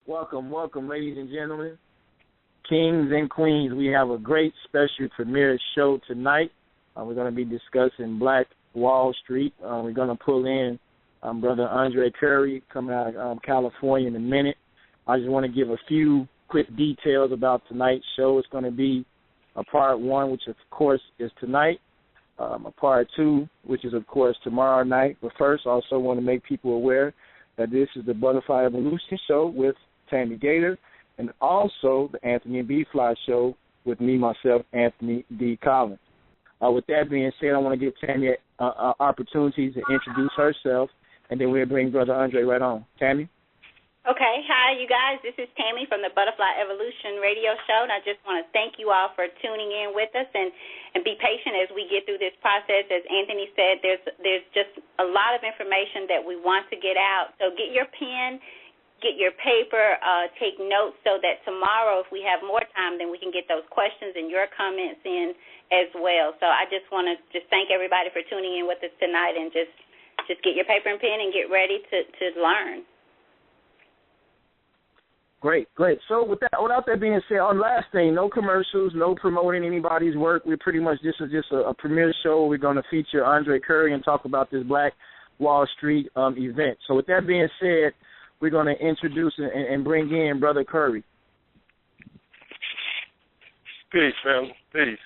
Welcome, welcome, ladies and gentlemen, kings and queens. We have a great special premiere show tonight. We're going to be discussing Black Wall Street. We're going to pull in Brother Andre Curry coming out of California in a minute. I just want to give a few quick details about tonight's show. It's going to be a part one, which of course is tonight, a part two, which is of course tomorrow night. But first, I also want to make people aware that this is the Butterfly Evolution Show with Tammy Gator, and also the Anthony B. Fly Show with me, myself, Anthony D. Collins. With that being said, I want to give Tammy an opportunity to introduce herself, and then we'll bring Brother Andre right on. Tammy? Okay. Hi, you guys. This is Tammy from the Butterfly Evolution Radio Show, and I just want to thank you all for tuning in with us and be patient as we get through this process. As Anthony said, there's just a lot of information that we want to get out. So get your pen, get your paper, take notes so that tomorrow, if we have more time, then we can get those questions and your comments in as well. So I just want to thank everybody for tuning in with us tonight, and just get your paper and pen and get ready to learn. Great. So without that being said, on last thing, no commercials, no promoting anybody's work. We're pretty much, this is just a premiere show. We're going to feature Andre Curry and talk about this Black Wall Street event. So with that being said, we're going to introduce and bring in Brother Curry. Peace, family. Peace.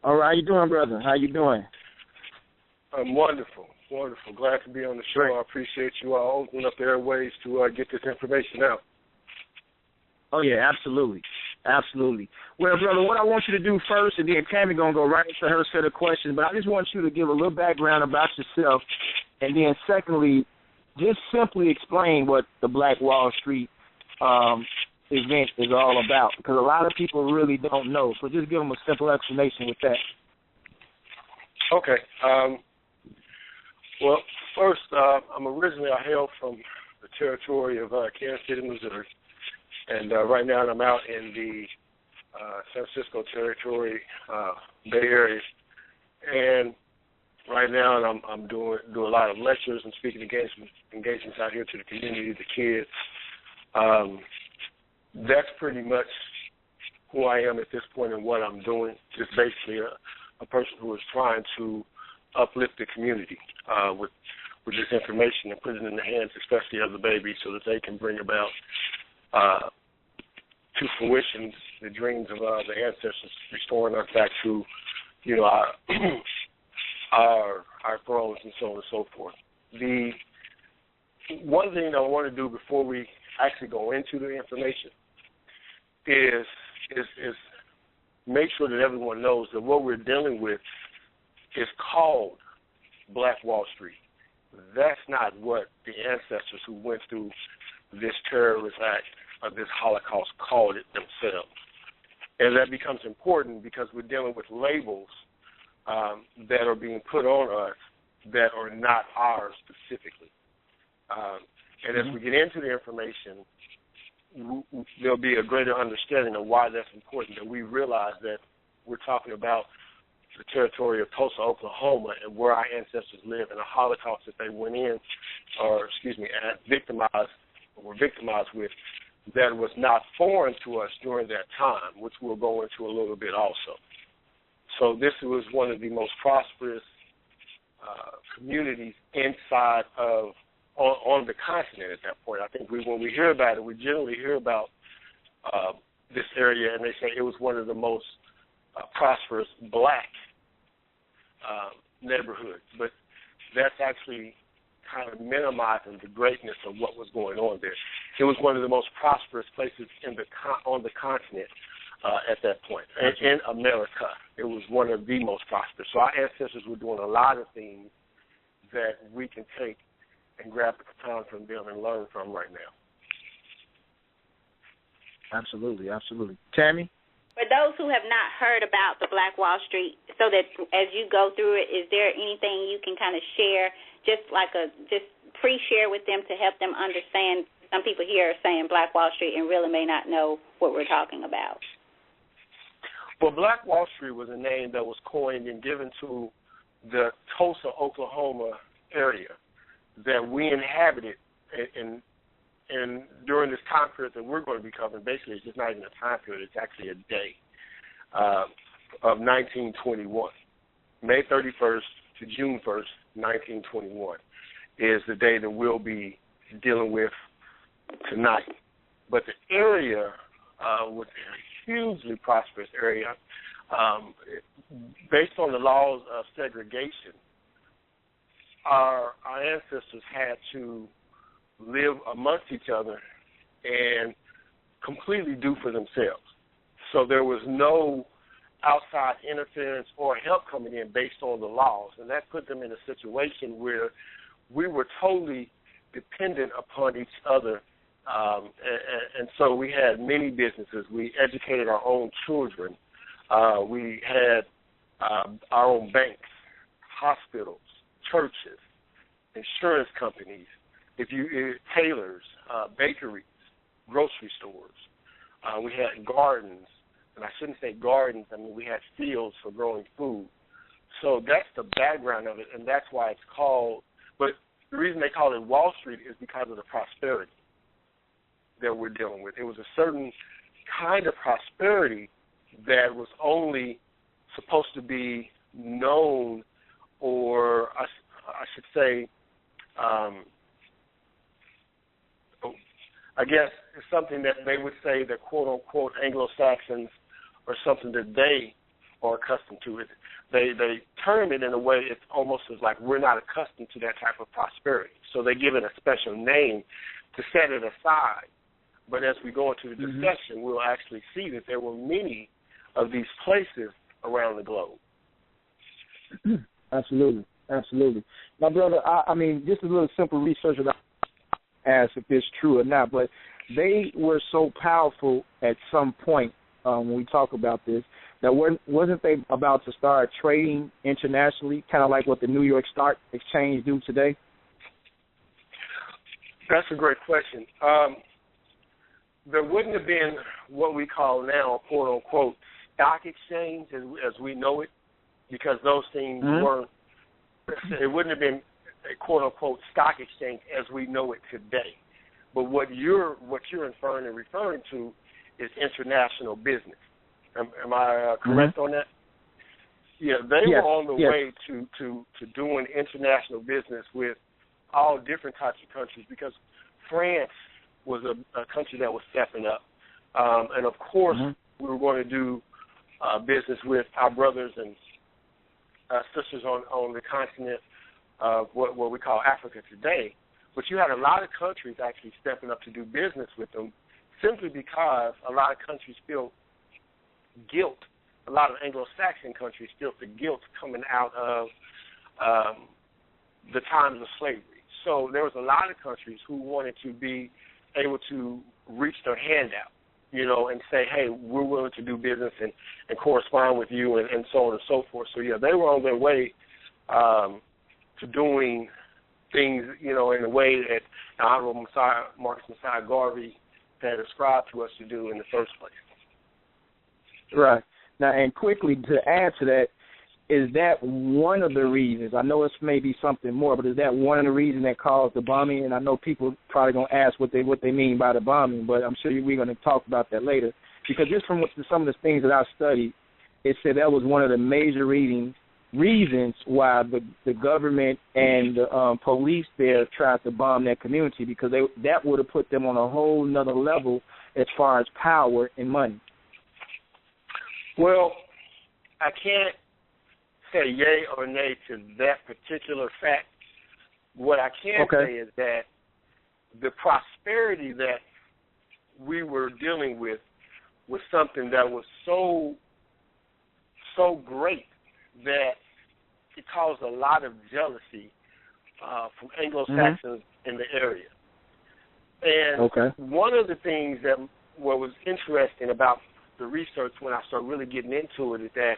All right, how you doing, brother? How you doing? I'm wonderful. Glad to be on the show. Great. I appreciate you all opening up the airways to get this information out. Oh, yeah, absolutely. Well, brother, what I want you to do first, and then Tammy going to go right into her set of questions, but I just want you to give a little background about yourself, and then secondly, just simply explain what the Black Wall Street event is all about, because a lot of people really don't know. So just give them a simple explanation with that. Okay. Well, first, I hail from the territory of Kansas City, Missouri, and right now I'm out in the San Francisco territory, Bay Area, and right now I'm doing a lot of lectures and speaking engagements out here to the community, the kids. That's pretty much who I am at this point and what I'm doing. Just basically a person who is trying to uplift the community with this information and put it in the hands, especially of the babies, so that they can bring about to fruition the dreams of the ancestors, restoring us back to, our thrones and so on and so forth. The one thing I want to do before we actually go into the information is make sure that everyone knows that what we're dealing with is called Black Wall Street. That's not what the ancestors who went through this terrorist act or this Holocaust called it themselves. And that becomes important because we're dealing with labels that are being put on us that are not ours specifically. And as we get into the information, there'll be a greater understanding of why that's important, that we realize that we're talking about the territory of Tulsa, Oklahoma, and where our ancestors lived, and the Holocaust that they went in, were victimized with, that was not foreign to us during that time, which we'll go into a little bit also. So this was one of the most prosperous communities inside of, on the continent at that point. I think when we hear about it, we generally hear about this area, and they say it was one of the most prosperous black neighborhoods. But that's actually kind of minimizing the greatness of what was going on there. It was one of the most prosperous places on the continent at that point. In America, it was one of the most prosperous. So our ancestors were doing a lot of things that we can take and grab the baton from them and learn from right now. Absolutely. Tammy? For those who have not heard about the Black Wall Street, so that as you go through it, is there anything you can kind of share, just pre-share with them to help them understand? Some people here are saying Black Wall Street and really may not know what we're talking about. Well, Black Wall Street was a name that was coined and given to the Tulsa, Oklahoma area that we inhabited in and during this time period that we're going to be covering, basically it's just not even a time period, it's actually a day of 1921. May 31st to June 1st, 1921 is the day that we'll be dealing with tonight. But the area was a hugely prosperous area. Based on the laws of segregation, our ancestors had to live amongst each other and completely do for themselves. So there was no outside interference or help coming in based on the laws, and that put them in a situation where we were totally dependent upon each other, and so we had many businesses. We educated our own children. We had our own banks, hospitals, churches, insurance companies, tailors, bakeries, grocery stores. We had gardens, and I shouldn't say gardens. I mean, we had fields for growing food. So that's the background of it, and that's why it's called. But the reason they call it Wall Street is because of the prosperity that we're dealing with. It was a certain kind of prosperity that was only supposed to be known, or I should say, I guess it's something that they would say that quote-unquote Anglo-Saxons or something that they are accustomed to. They term it in a way it's almost as like we're not accustomed to that type of prosperity. So they give it a special name to set it aside. But as we go into the discussion, we'll actually see that there were many of these places around the globe. Absolutely. My brother, I mean, just a little simple research that I ask if it's true or not, but they were so powerful at some point when we talk about this, that wasn't they about to start trading internationally, kind of like what the New York Stock Exchange do today? That's a great question. There wouldn't have been what we call now, quote-unquote, stock exchange as we know it, because those things weren't, it wouldn't have been a quote-unquote stock exchange as we know it today. But what you're inferring and referring to is international business. Am I correct on that? Yeah, they were on the way to doing international business with all different types of countries, because France was a country that was stepping up. And, of course, we were going to do business with our brothers and sisters on the continent of what we call Africa today. But you had a lot of countries actually stepping up to do business with them, simply because a lot of countries feel guilt. A lot of Anglo-Saxon countries feel the guilt coming out of the times of slavery. So there was a lot of countries who wanted to be able to reach their hand out, and say, hey, we're willing to do business and correspond with you and so on and so forth. So, yeah, they were on their way to doing things, in a way that the Honorable Marcus Messiah Garvey had ascribed to us to do in the first place. Right. Now, and quickly to add to that, is that one of the reasons, I know it's maybe something more, but is that one of the reasons that caused the bombing? And I know people probably going to ask what they mean by the bombing, but I'm sure we're going to talk about that later. Because just from some of the things that I studied, it said that was one of the major reasons why the government and the police there tried to bomb that community, because that would have put them on a whole nother level as far as power and money. Well, I can't say yay or nay to that particular fact. What I can say is that the prosperity that we were dealing with was something that was so great that it caused a lot of jealousy from Anglo-Saxons in the area. And one of the things that what was interesting about the research when I started really getting into it is that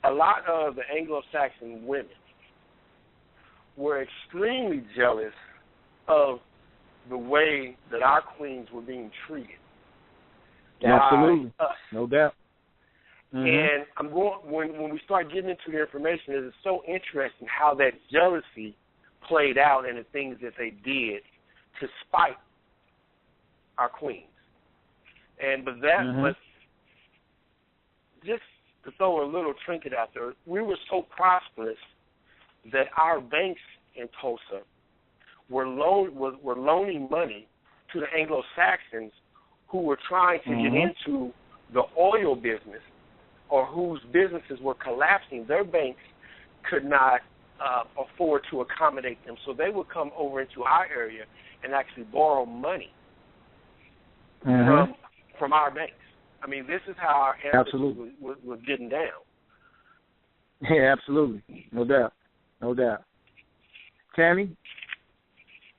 a lot of the Anglo-Saxon women were extremely jealous of the way that our queens were being treated. Absolutely. By us. No doubt. And when we start getting into the information, it is so interesting how that jealousy played out and the things that they did to spite our queens. But just to throw a little trinket out there, we were so prosperous that our banks in Tulsa were loaning money to the Anglo-Saxons who were trying to get into the oil business or whose businesses were collapsing. Their banks could not afford to accommodate them, so they would come over into our area and actually borrow money from our banks. I mean, this is how our ancestors was getting down. Yeah, absolutely. No doubt. Tammy?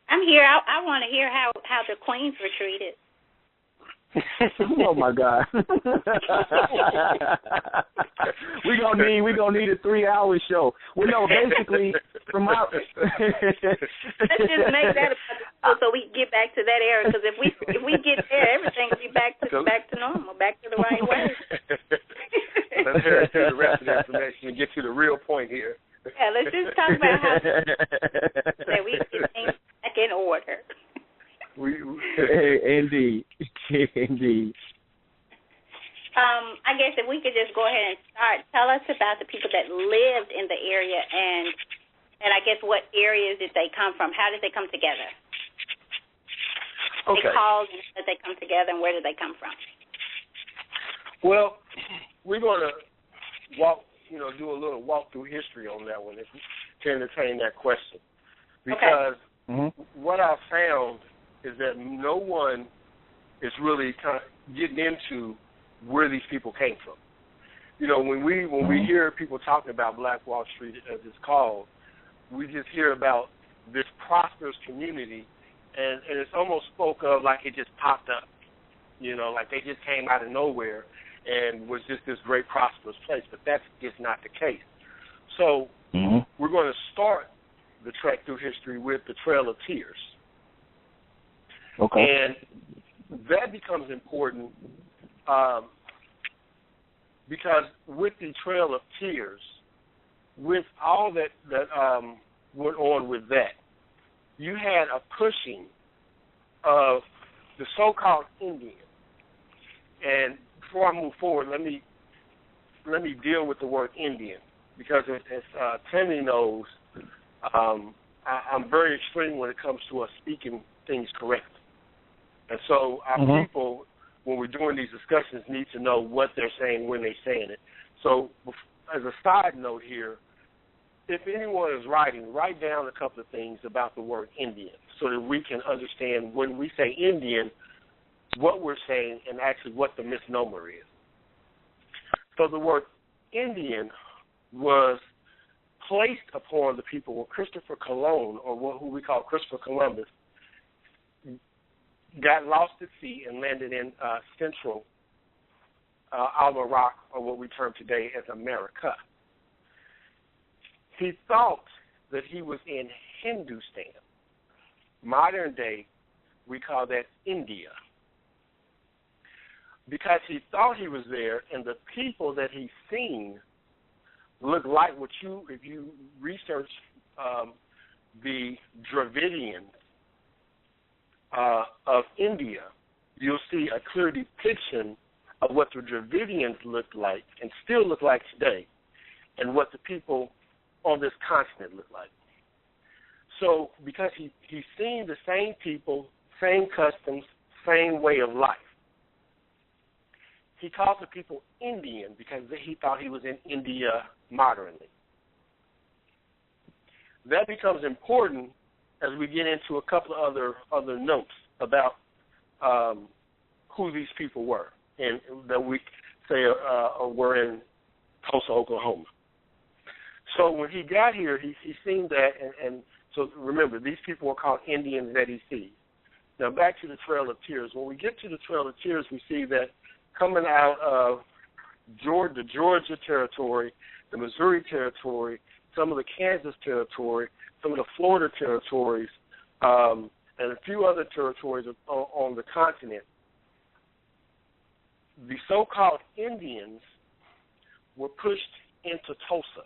I'm here. I want to hear how the queens were treated. Oh my God. We're gonna need a 3-hour show. Well, no, basically from our let's just make that so we can get back to that era, because if we get there, everything will be back to normal, back to the right way. Let's hear through the rest of the information and get to the real point here. Yeah, let's just talk about how that we get things back in order. Indeed. I guess if we could just go ahead and start, tell us about the people that lived in the area, and I guess what areas did they come from? How did they come together? Okay. They called, and how did they come together, and where did they come from? Well, we're going to do a little walk through history on that one to entertain that question, because what I found is that no one is really kind of getting into where these people came from. You know, when we hear people talking about Black Wall Street, as it's called, we just hear about this prosperous community, and it's almost spoke of like it just popped up. You know, like they just came out of nowhere and was just this great prosperous place. But that's just not the case. So we're going to start the trek through history with the Trail of Tears. Okay. And that becomes important because with the Trail of Tears, with all that went on with that, you had a pushing of the so-called Indian. And before I move forward, let me deal with the word Indian, because as Tammy knows, I'm very extreme when it comes to us speaking things correctly. And so our people, when we're doing these discussions, need to know what they're saying when they're saying it. So as a side note here, if anyone is writing, write down a couple of things about the word Indian so that we can understand when we say Indian, what we're saying and actually what the misnomer is. So the word Indian was placed upon the people when Christopher Colon, or who we call Christopher Columbus, got lost at sea and landed in central Al-Iraq, or what we term today as America. He thought that he was in Hindustan. Modern day, we call that India. Because he thought he was there, and the people that he's seen look like if you research the Dravidians of India, you'll see a clear depiction of what the Dravidians looked like and still look like today, and what the people on this continent look like. So because he's seen the same people, same customs, same way of life, he called the people Indian because he thought he was in India modernly. That becomes important as we get into a couple of other notes about who these people were, and that we say were in Tulsa, Oklahoma. So when he got here, he seen that, and so remember, these people were called Indians that he sees. Now back to the Trail of Tears. When we get to the Trail of Tears, we see that coming out of the Georgia territory, the Missouri territory, some of the Kansas territory, some of the Florida territories, and a few other territories on the continent, the so-called Indians were pushed into Tulsa.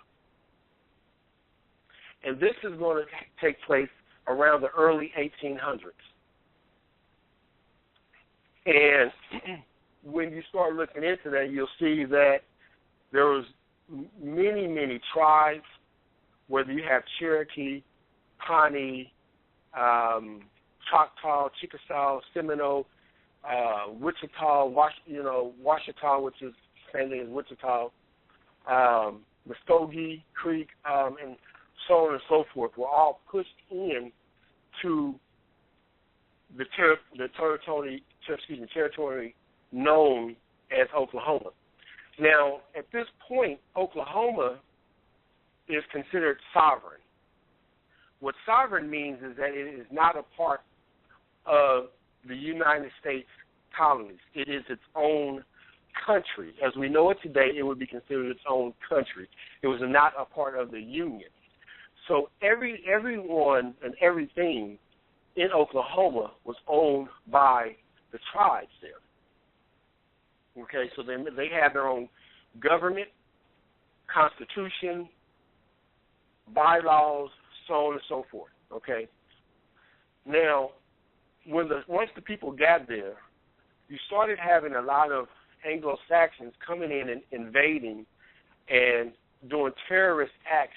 And this is going to take place around the early 1800s. And when you start looking into that, you'll see that there was many, many tribes, whether you have Cherokee, Pawnee, Choctaw, Chickasaw, Seminole, Wichita, Washita, which is the same thing as Wichita, Muskogee Creek, and so on and so forth, were all pushed in to the territory known as Oklahoma. Now, at this point, Oklahoma is considered sovereign. What sovereign means is that it is not a part of the United States colonies. It is its own country. As we know it today, it would be considered its own country. It was not a part of the Union. So everyone and everything in Oklahoma was owned by the tribes there. Okay, so they had their own government, constitution, bylaws, so on and so forth. Okay. Now, once the people got there, you started having a lot of Anglo-Saxons coming in and invading and doing terrorist acts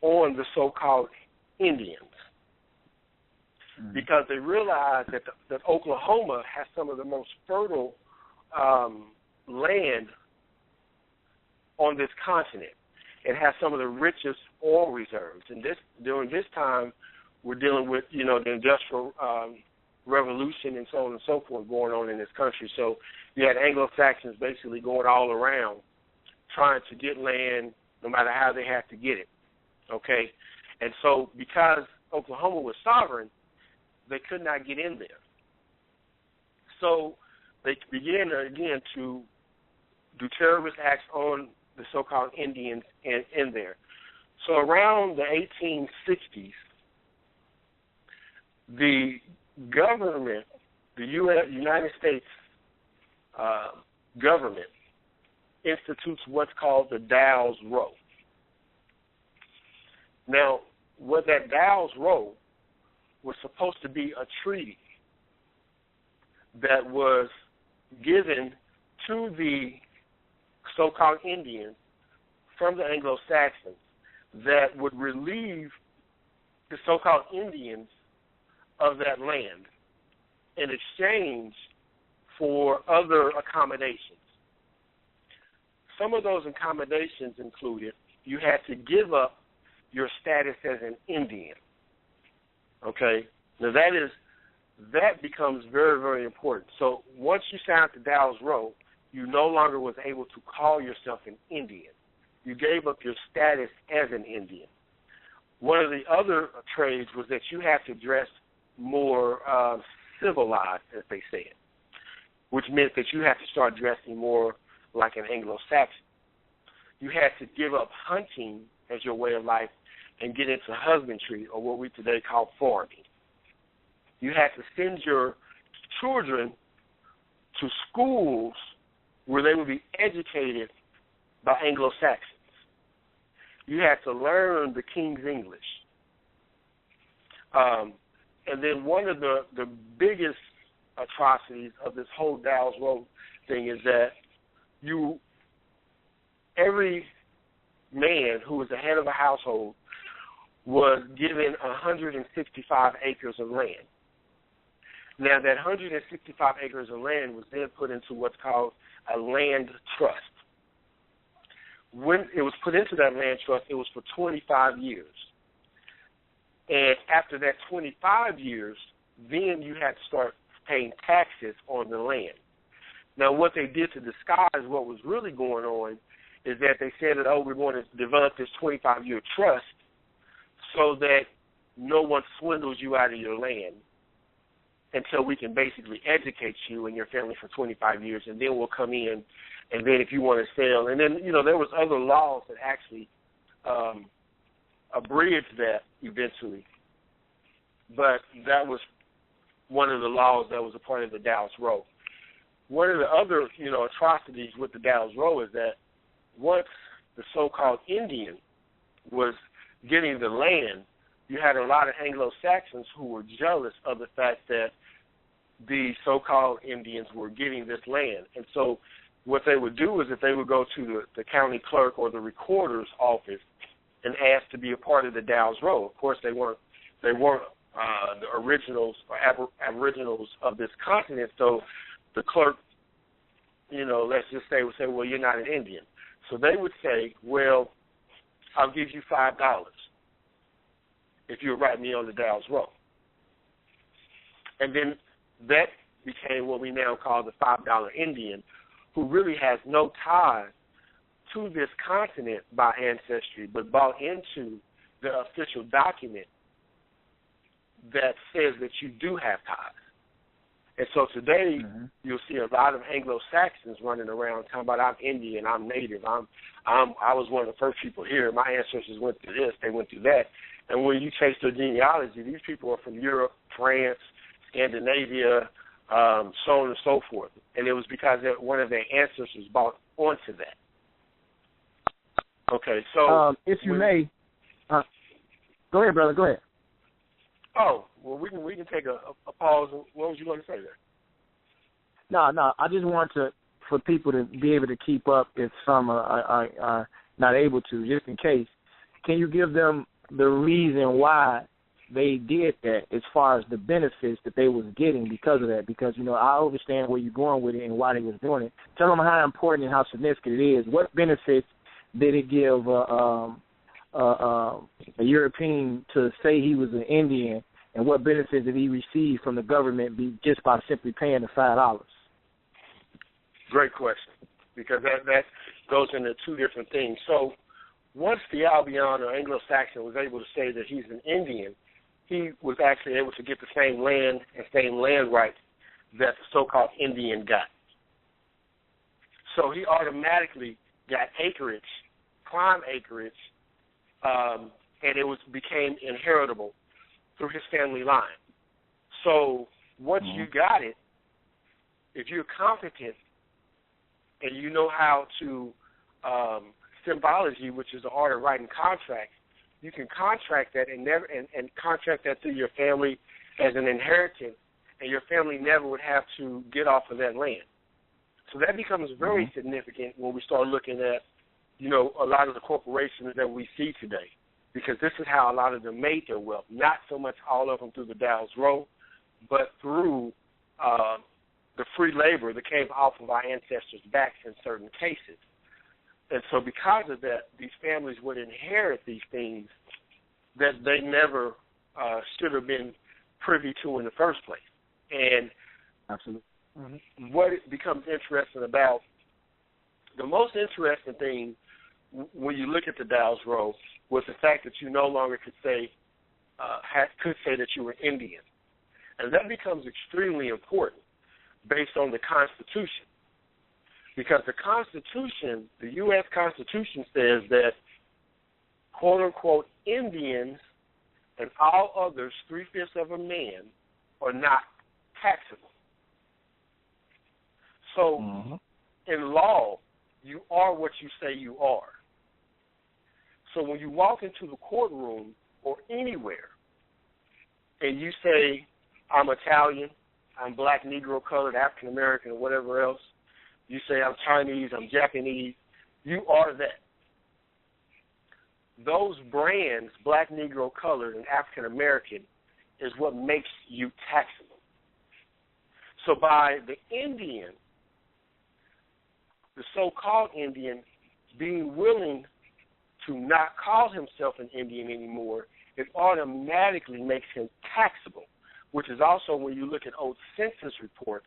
on the so-called Indians, because they realized that Oklahoma has some of the most fertile land on this continent. It has some of the richest oil reserves. And during this time, we're dealing with, the Industrial Revolution and so on and so forth going on in this country. So you had Anglo-Saxons basically going all around trying to get land no matter how they had to get it. Okay? And so because Oklahoma was sovereign, they could not get in there. So they began again to do terrorist acts on the so-called Indians in there. So around the 1860s, the government, the United States government, institutes what's called the Dow's Row. Now, what that Dow's Row was supposed to be a treaty that was given to the so-called Indians from the Anglo-Saxons that would relieve the so-called Indians of that land in exchange for other accommodations. Some of those accommodations included you had to give up your status as an Indian. Okay? Now that becomes very, very important. So once you signed the Dow's Row, you no longer was able to call yourself an Indian. You gave up your status as an Indian. One of the other trades was that you had to dress more civilized, as they said, which meant that you had to start dressing more like an Anglo-Saxon. You had to give up hunting as your way of life and get into husbandry, or what we today call farming. You had to send your children to schools where they would be educated by Anglo-Saxons. You had to learn the King's English. And then one of the biggest atrocities of this whole Dow's Row thing is that every man who was the head of a household was given 165 acres of land. Now, that 165 acres of land was then put into what's called a land trust. When it was put into that land trust, it was for 25 years. And after that 25 years, then you had to start paying taxes on the land. Now, what they did to disguise what was really going on is that they said that, we're going to develop this 25-year trust so that no one swindles you out of your land until we can basically educate you and your family for 25 years, and then we'll come in, and then if you want to sell. And then, there was other laws that actually abridged that eventually. But that was one of the laws that was a part of the Dow's Row. One of the other, atrocities with the Dow's Row is that once the so-called Indian was getting the land, you had a lot of Anglo-Saxons who were jealous of the fact that the so-called Indians were getting this land. And so what they would do is that they would go to the county clerk or the recorder's office and ask to be a part of the Dow's Roll. Of course, they weren't the originals or aboriginals of this continent, so the clerk, let's just say, would say, well, you're not an Indian. So they would say, well, I'll give you $5 if you write me on the Dow's Roll. And then that became what we now call the $5 Indian, who really has no tie to this continent by ancestry, but bought into the official document that says that you do have ties. And so today, you'll see a lot of Anglo-Saxons running around talking about, I'm Indian, I'm Native, I was one of the first people here. My ancestors went through this, they went through that. And when you trace their genealogy, these people are from Europe, France, Scandinavia, so on and so forth. And it was because one of their ancestors bought onto that. Okay, so if you may, go ahead, brother. Go ahead. Oh, well, we can take a pause. What was you going to say there? No. I just want for people to be able to keep up if some are not able to, just in case. Can you give them the reason why they did that, as far as the benefits that they was getting because of that? Because I understand where you're going with it and why they was doing it. Tell them how important and how significant it is. What benefits did it give a European to say he was an Indian, and what benefits did he receive from the government just by simply paying the $5? Great question, because that goes into two different things. So once the Albion or Anglo-Saxon was able to say that he's an Indian, he was actually able to get the same land and same land rights that the so-called Indian got. So he automatically got acreage, prime acreage, and it became inheritable through his family line. So once you got it, if you're competent and you know how to symbology, which is the art of writing contracts, you can contract that and contract that through your family as an inheritance, and your family never would have to get off of that land. So that becomes very significant when we start looking at, a lot of the corporations that we see today, because this is how a lot of them made their wealth. Not so much all of them through the Dow's Roll, but through the free labor that came off of our ancestors' backs in certain cases. And so because of that, these families would inherit these things that they never should have been privy to in the first place. And absolutely, what it becomes interesting about, the most interesting thing when you look at the Dow's Roll was the fact that you no longer could say that you were Indian. And that becomes extremely important based on the Constitution. Because the Constitution, the U.S. Constitution says that, quote-unquote, Indians and all others, 3/5 of a man, are not taxable. So in law, you are what you say you are. So when you walk into the courtroom or anywhere and you say, I'm Italian, I'm black, Negro, colored, African American, or whatever else, you say I'm Chinese, I'm Japanese, you are that. Those brands, black, Negro, colored, and African American, is what makes you taxable. So by the Indian, the so-called Indian, being willing to not call himself an Indian anymore, it automatically makes him taxable, which is also when you look at old census reports,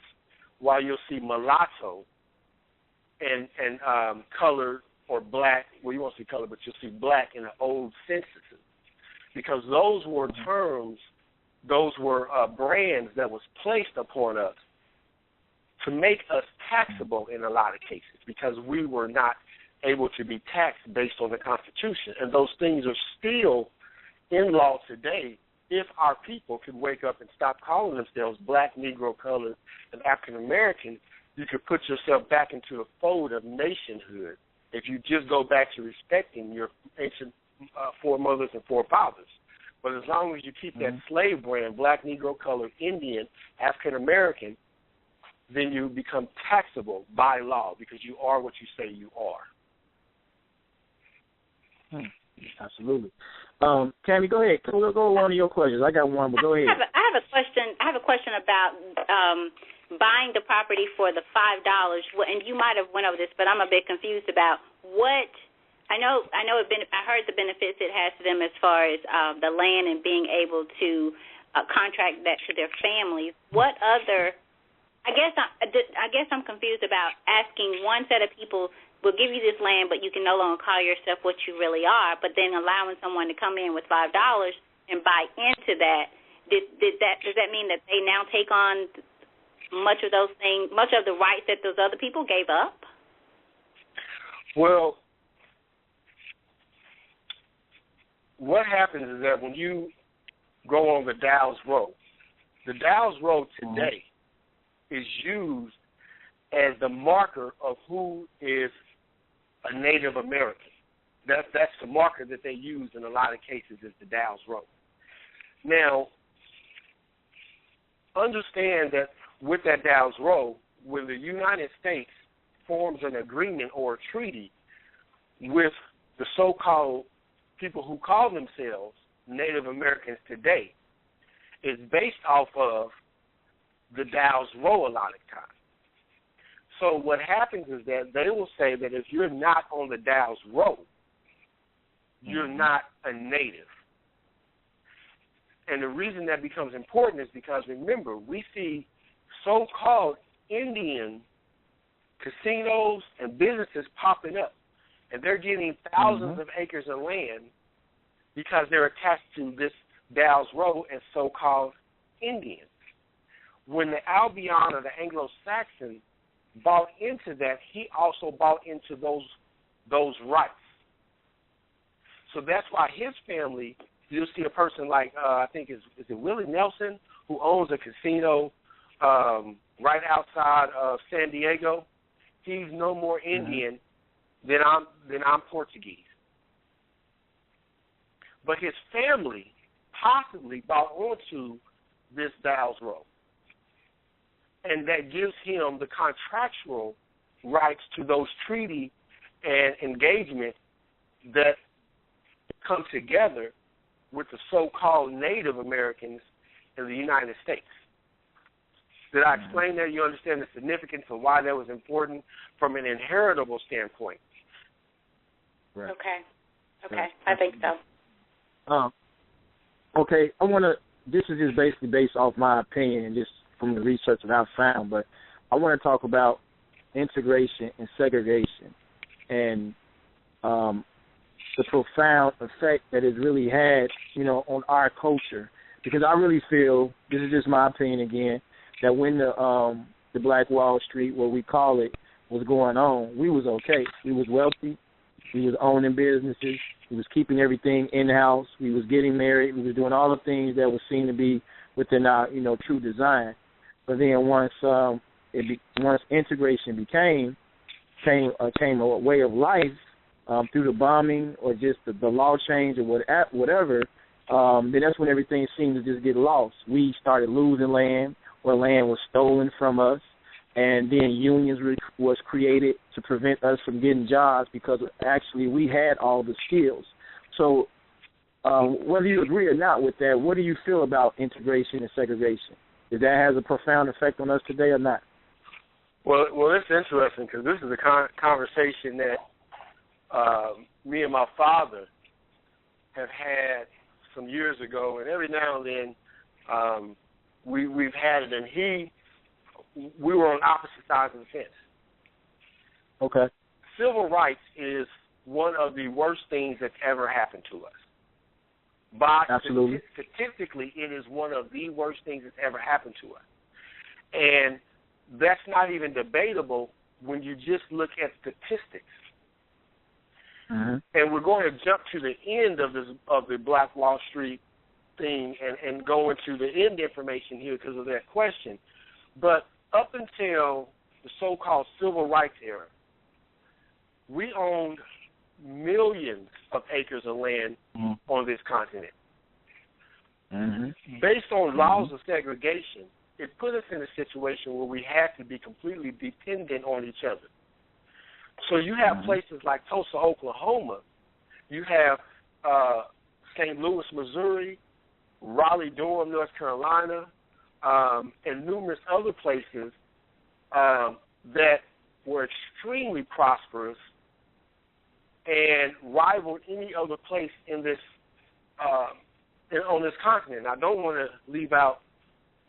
while you'll see mulatto and colored or black, well, you won't see color, but you'll see black in the old censuses, because those were terms, those were brands that was placed upon us to make us taxable in a lot of cases, because we were not able to be taxed based on the Constitution. And those things are still in law today. If our people could wake up and stop calling themselves black, Negro, colored, and African American, you could put yourself back into the fold of nationhood if you just go back to respecting your ancient foremothers and forefathers. But as long as you keep that slave brand, black, Negro, colored, Indian, African American, then you become taxable by law because you are what you say you are. Absolutely. Tammy, go ahead. Go one of your questions. I got one, but go ahead. I have a question. I have a question about buying the property for the $5. And you might have went over this, but I'm a bit confused about what. I know. I heard the benefits it has to them as far as the land and being able to contract that to their families. What other? I guess I'm confused about asking one set of people, we'll give you this land, but you can no longer call yourself what you really are, but then allowing someone to come in with $5 and buy into that. Does that mean that they now take on much of those things, much of the rights that those other people gave up? Well, what happens is that when you go on the Dow's Road today is used as the marker of who is a Native American. That's the marker that they use in a lot of cases is the Dow's Road. Now, understand that with that Dow's Road, when the United States forms an agreement or a treaty with the so-called people who call themselves Native Americans today, it's based off of the Dow's Road a lot of times. So what happens is that they will say that if you're not on the Dow's Road, you're not a native. And the reason that becomes important is because, remember, we see so-called Indian casinos and businesses popping up, and they're getting thousands of acres of land because they're attached to this Dow's Road as so-called Indians. When the Albion or the Anglo-Saxon bought into that, he also bought into those rights. So that's why his family, you'll see a person like, I think is it Willie Nelson, who owns a casino right outside of San Diego. He's no more Indian than I'm Portuguese. But his family possibly bought onto this Dow's Road. And that gives him the contractual rights to those treaty and engagement that come together with the so-called Native Americans in the United States. Did I explain that? You understand the significance of why that was important from an inheritable standpoint? Right. Okay. Right. I think so. Okay, this is just basically based off my opinion and just from the research that I've found, but I want to talk about integration and segregation and the profound effect that it's really had, on our culture. Because I really feel, this is just my opinion again, that when the Black Wall Street, what we call it, was going on, we was okay. We was wealthy. We was owning businesses. We was keeping everything in-house. We was getting married. We was doing all the things that would seem to be within our, true design. But then once integration came a way of life through the bombing or just the law change or whatever, then that's when everything seemed to just get lost. We started losing land, or land was stolen from us, and then unions was created to prevent us from getting jobs because actually we had all the skills. So whether you agree or not with that, what do you feel about integration and segregation? Does that have a profound effect on us today or not? Well, it's interesting because this is a conversation that me and my father have had some years ago, and every now and then we've had it, and we were on opposite sides of the fence. Okay. Civil rights is one of the worst things that's ever happened to us. Absolutely. Statistically, it is one of the worst things that's ever happened to us. And that's not even debatable when you just look at statistics. And we're going to jump to the end of the Black Wall Street thing and go into the end information here because of that question. But up until the so-called civil rights era, we owned millions of acres of land on this continent. based on laws of segregation, it put us in a situation where we had to be completely dependent on each other. So you have places like Tulsa, Oklahoma. You have St. Louis, Missouri, Raleigh-Durham, North Carolina, and numerous other places that were extremely prosperous and rivaled any other place in this on this continent. I don't want to leave out,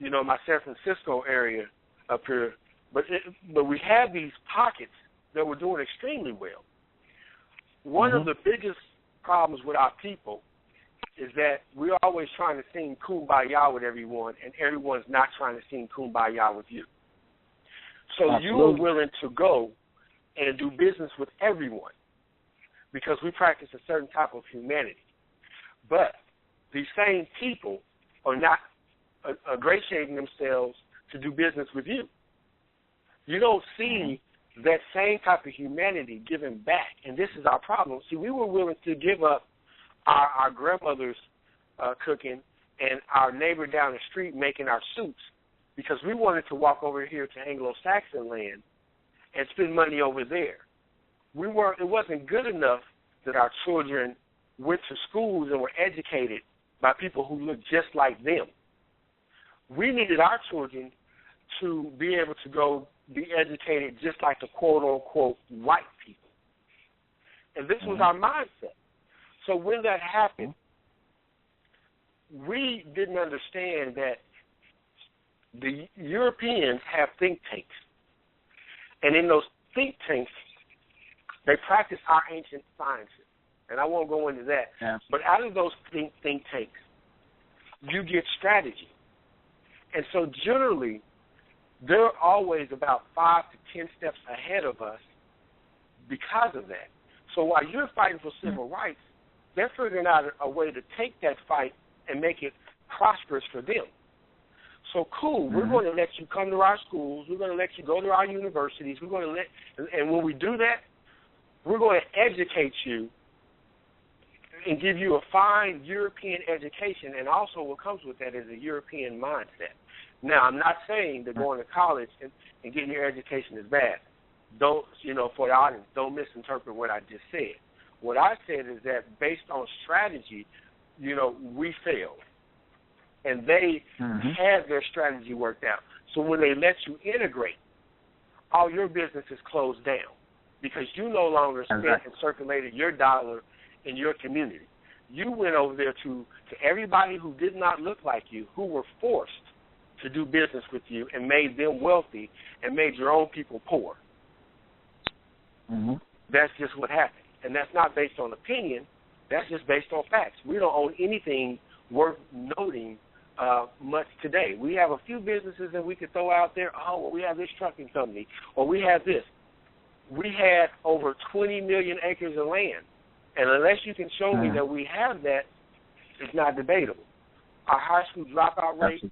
my San Francisco area up here, but we have these pockets that were doing extremely well. One of the biggest problems with our people is that we're always trying to sing Kumbaya with everyone, and everyone's not trying to sing Kumbaya with you. So you are willing to go and do business with everyone because we practice a certain type of humanity. But these same people are not ingratiating themselves to do business with you. You don't see that same type of humanity given back, and this is our problem. See, we were willing to give up our grandmother's cooking and our neighbor down the street making our suits because we wanted to walk over here to Anglo-Saxon land and spend money over there. It wasn't good enough that our children went to schools and were educated by people who looked just like them. We needed our children to be able to go be educated just like the quote-unquote white people. And this was our mindset. So when that happened, we didn't understand that the Europeans have think tanks. And in those think tanks, they practice our ancient sciences. And I won't go into that. Yeah. But out of those think tanks, you get strategy. And so generally, they're always about 5 to 10 steps ahead of us because of that. So while you're fighting for civil rights, they're figuring out a way to take that fight and make it prosperous for them. So cool, we're going to let you come to our schools. We're going to let you go to our universities. We're going to and when we do that, we're going to educate you and give you a fine European education, and also what comes with that is a European mindset. Now, I'm not saying that going to college and getting your education is bad. Don't, for the audience, don't misinterpret what I just said. What I said is that based on strategy, we failed. And they had their strategy worked out. So when they let you integrate, all your business is closed down because you no longer spent and circulated your dollar in your community. You went over there to everybody who did not look like you, who were forced to do business with you and made them wealthy and made your own people poor. That's just what happened. And that's not based on opinion. That's just based on facts. We don't own anything worth noting much today. We have a few businesses that we could throw out there. Oh, well, we have this trucking company, or we have this. We had over 20 million acres of land. And unless you can show me that we have that, it's not debatable. Our high school dropout rate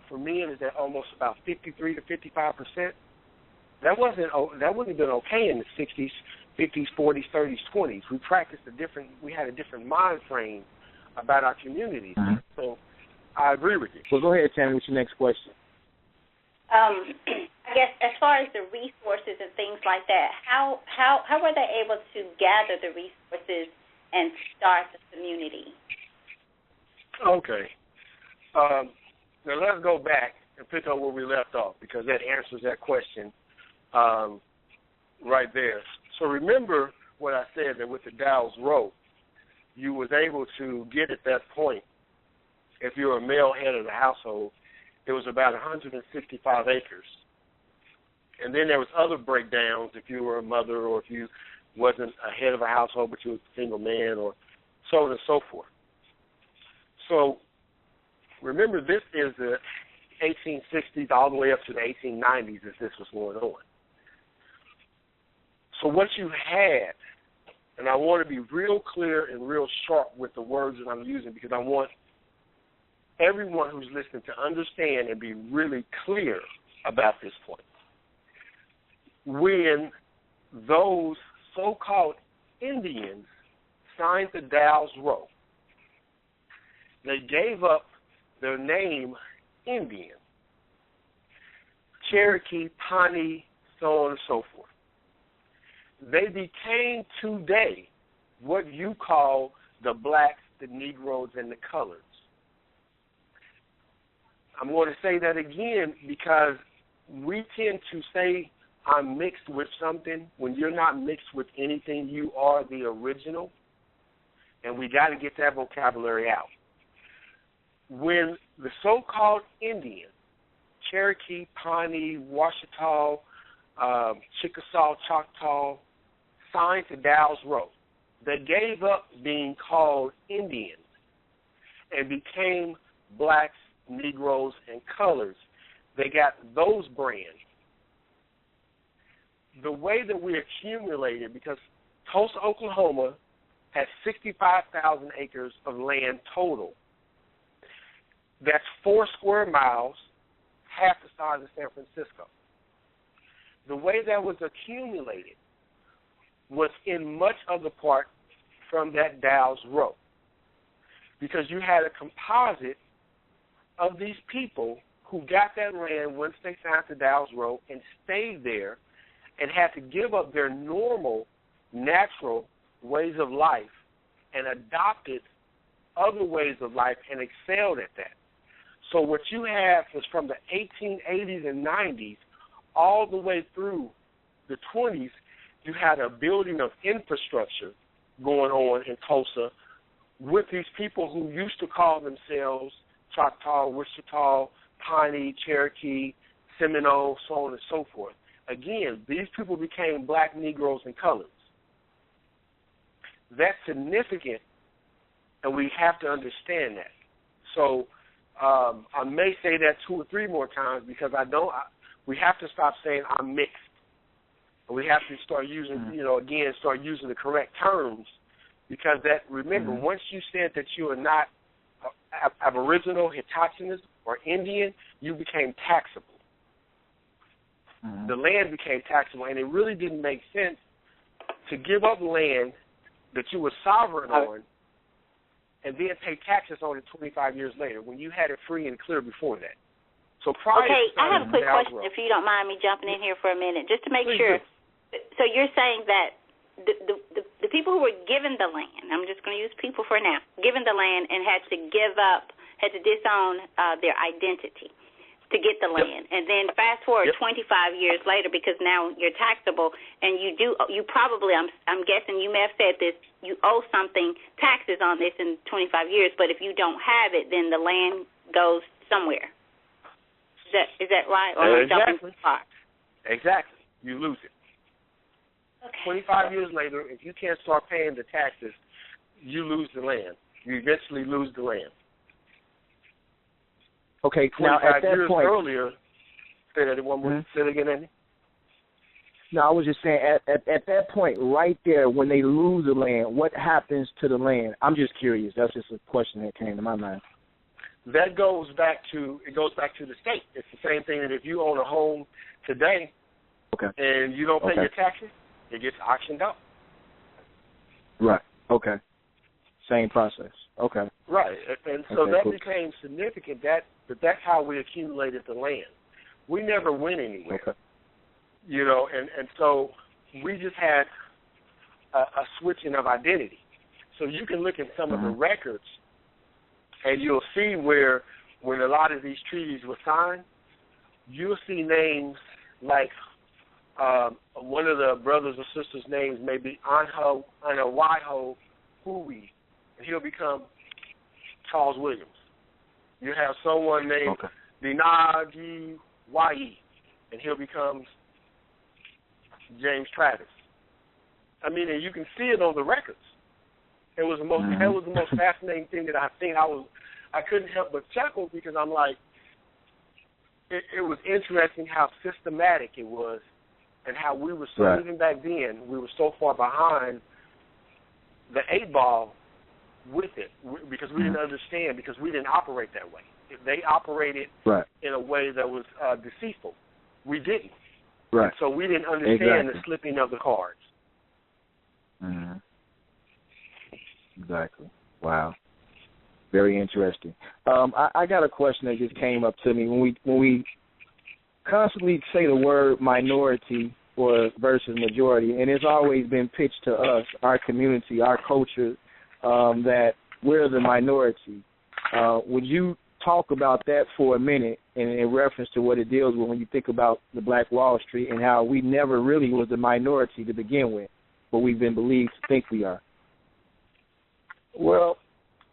for men is at almost about 53 to 55%. That wouldn't have been okay in the 60s, 50s, 40s, 30s, 20s. We had a different mind frame about our communities. So I agree with you. Well, go ahead, Tammy, with your next question. I guess as far as the resources and things like that, how were they able to gather the resources and start the community? Okay. Now let's go back and pick up where we left off because that answers that question right there. So remember what I said, that with the Dow's Rope, you was able to get at that point, if you're a male head of the household, it was about 165 acres. And then there was other breakdowns if you were a mother or if you wasn't a head of a household but you was a single man or so on and so forth. So remember, this is the 1860s all the way up to the 1890s as this was going on. So what you had, and I want to be real clear and real sharp with the words that I'm using because I want everyone who's listening to understand and be really clear about this point. When those so-called Indians signed the Dow's Rope, they gave up their name Indian. Cherokee, Pawnee, so on and so forth. They became today what you call the blacks, the Negroes, and the coloreds. I'm going to say that again because we tend to say I'm mixed with something when you're not mixed with anything. You are the original, and we got to get that vocabulary out. When the so-called Indian, Cherokee, Pawnee, Washita, Chickasaw, Choctaw, signed to Dow's Road, they gave up being called Indians and became blacks, Negroes, and colors. They got those brands. The way that we accumulated, because Tulsa, Oklahoma has 65,000 acres of land total. That's 4 square miles, half the size of San Francisco. The way that was accumulated was in much of the part from that Dow's Row, because you had a composite of these people who got that land once they signed to Dow's Row and stayed there and had to give up their normal, natural ways of life and adopted other ways of life and excelled at that. So what you have is from the 1880s and 90s all the way through the 20s, you had a building of infrastructure going on in Tulsa with these people who used to call themselves Choctaw, Wichita, Pawnee, Cherokee, Seminole, so on and so forth. Again, these people became black, Negroes, and coloreds. That's significant, and we have to understand that. So I may say that 2 or 3 more times because we have to stop saying I'm mixed. We have to start using, start using the correct terms, because that, remember, once you said that you are not Aboriginal, Hitchcock, or Indian, you became taxable. The land became taxable, and it really didn't make sense to give up land that you were sovereign on and then pay taxes on it 25 years later when you had it free and clear before that. So prior I have a quick question, if you don't mind me jumping in here for a minute, just to make sure. So you're saying that the people who were given the land, I'm just going to use people for now, given the land and had to disown their identity to get the land. And then fast forward 25 years later, because now you're taxable, and you probably, I'm guessing you may have said this, you owe something, taxes on this in 25 years, but if you don't have it, then the land goes somewhere. Is that right? Or am I jumping too far? Exactly. You lose it. Okay. 25 years later, if you can't start paying the taxes, you lose the land. You eventually lose the land. Okay, now at that point, earlier, say that one more. Say it again, Andy. No, I was just saying, at that point, right there, when they lose the land, what happens to the land? I'm just curious. That's just a question that came to my mind. That goes back to the state. It's the same thing that if you own a home today, and you don't pay your taxes, it gets auctioned out. Right. Okay. Same process. Okay. Right. And so that became significant. That's how we accumulated the land. We never went anywhere. Okay. And so we just had a switching of identity. So you can look at some of the records, and you'll see where when a lot of these treaties were signed, you'll see names like one of the brothers or sisters' names may be Anawaiho Hui, and he'll become Charles Williams. You have someone named Dinagi Wai, and he'll become James Travis. I mean, and you can see it on the records. It was the most fascinating thing that I've seen. I couldn't help but chuckle because I'm like, it was interesting how systematic it was, and how we were so even back then we were so far behind the 8 ball with it because we didn't understand, because we didn't operate that way. They operated in a way that was deceitful. We didn't. Right. So we didn't understand the slipping of the cards. Exactly. Wow. Very interesting. I got a question that just came up to me. When we constantly say the word minority or versus majority, and it's always been pitched to us, our community, our culture, that we're the minority. Would you talk about that for a minute in reference to what it deals with when you think about the Black Wall Street and how we never really was the minority to begin with, but we've been believed to think we are? Well,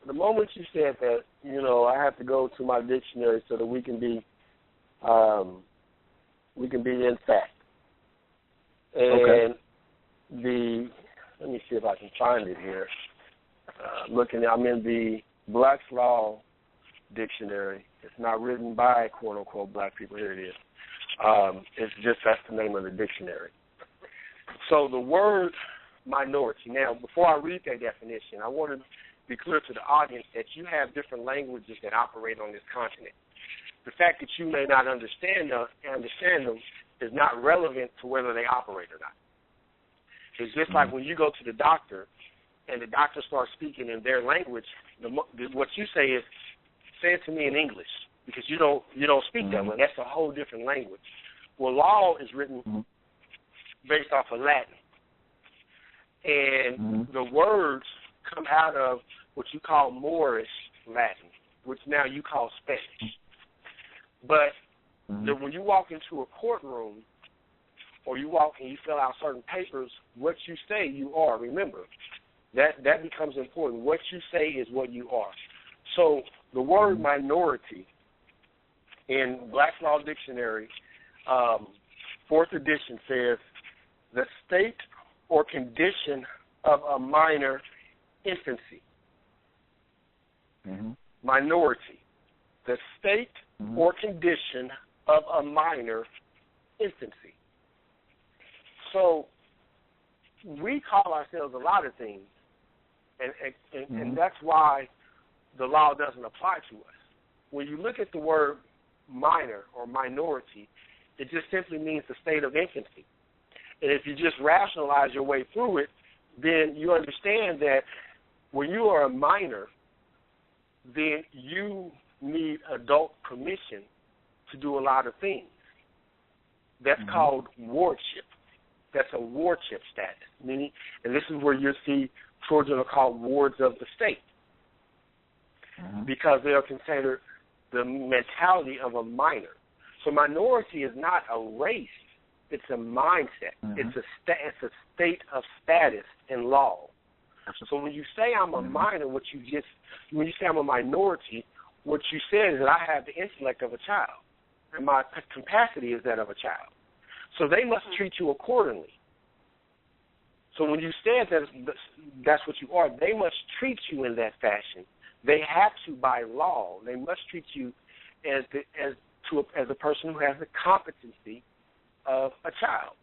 the moment you said that, I have to go to my dictionary so that we can be in fact. And let me see if I can find it here. I'm in the Black's Law Dictionary. It's not written by, quote unquote, black people. Here it is. It's just, that's the name of the dictionary. So the word minority. Now, before I read that definition, I want to be clear to the audience that you have different languages that operate on this continent. The fact that you may not understand them is not relevant to whether they operate or not. It's just like when you go to the doctor and the doctor starts speaking in their language, what you say is, say it to me in English, because you don't speak that way. That's a whole different language. Well, law is written based off of Latin. And the words come out of what you call Moorish Latin, which now you call Spanish. But when you walk into a courtroom or you walk and you fill out certain papers, what you say you are. Remember, that becomes important. What you say is what you are. So the word minority in Black's Law Dictionary, 4th edition, says the state or condition of a minor infancy. Minority, the state or condition of a minor infancy. So we call ourselves a lot of things, and that's why the law doesn't apply to us. When you look at the word minor or minority, it just simply means the state of infancy. And if you just rationalize your way through it, then you understand that when you are a minor, then you need adult permission to do a lot of things. That's called wardship. That's a wardship status. Meaning, and this is where you see children are called wards of the state because they are considered the mentality of a minor. So minority is not a race. It's a mindset. It's a state of status in law. So when you say I'm a minor, when you say I'm a minority, what you said is that I have the intellect of a child, and my capacity is that of a child. So they must treat you accordingly. So when you said that that's what you are, they must treat you in that fashion. They have to by law. They must treat you as a person who has the competency of a child.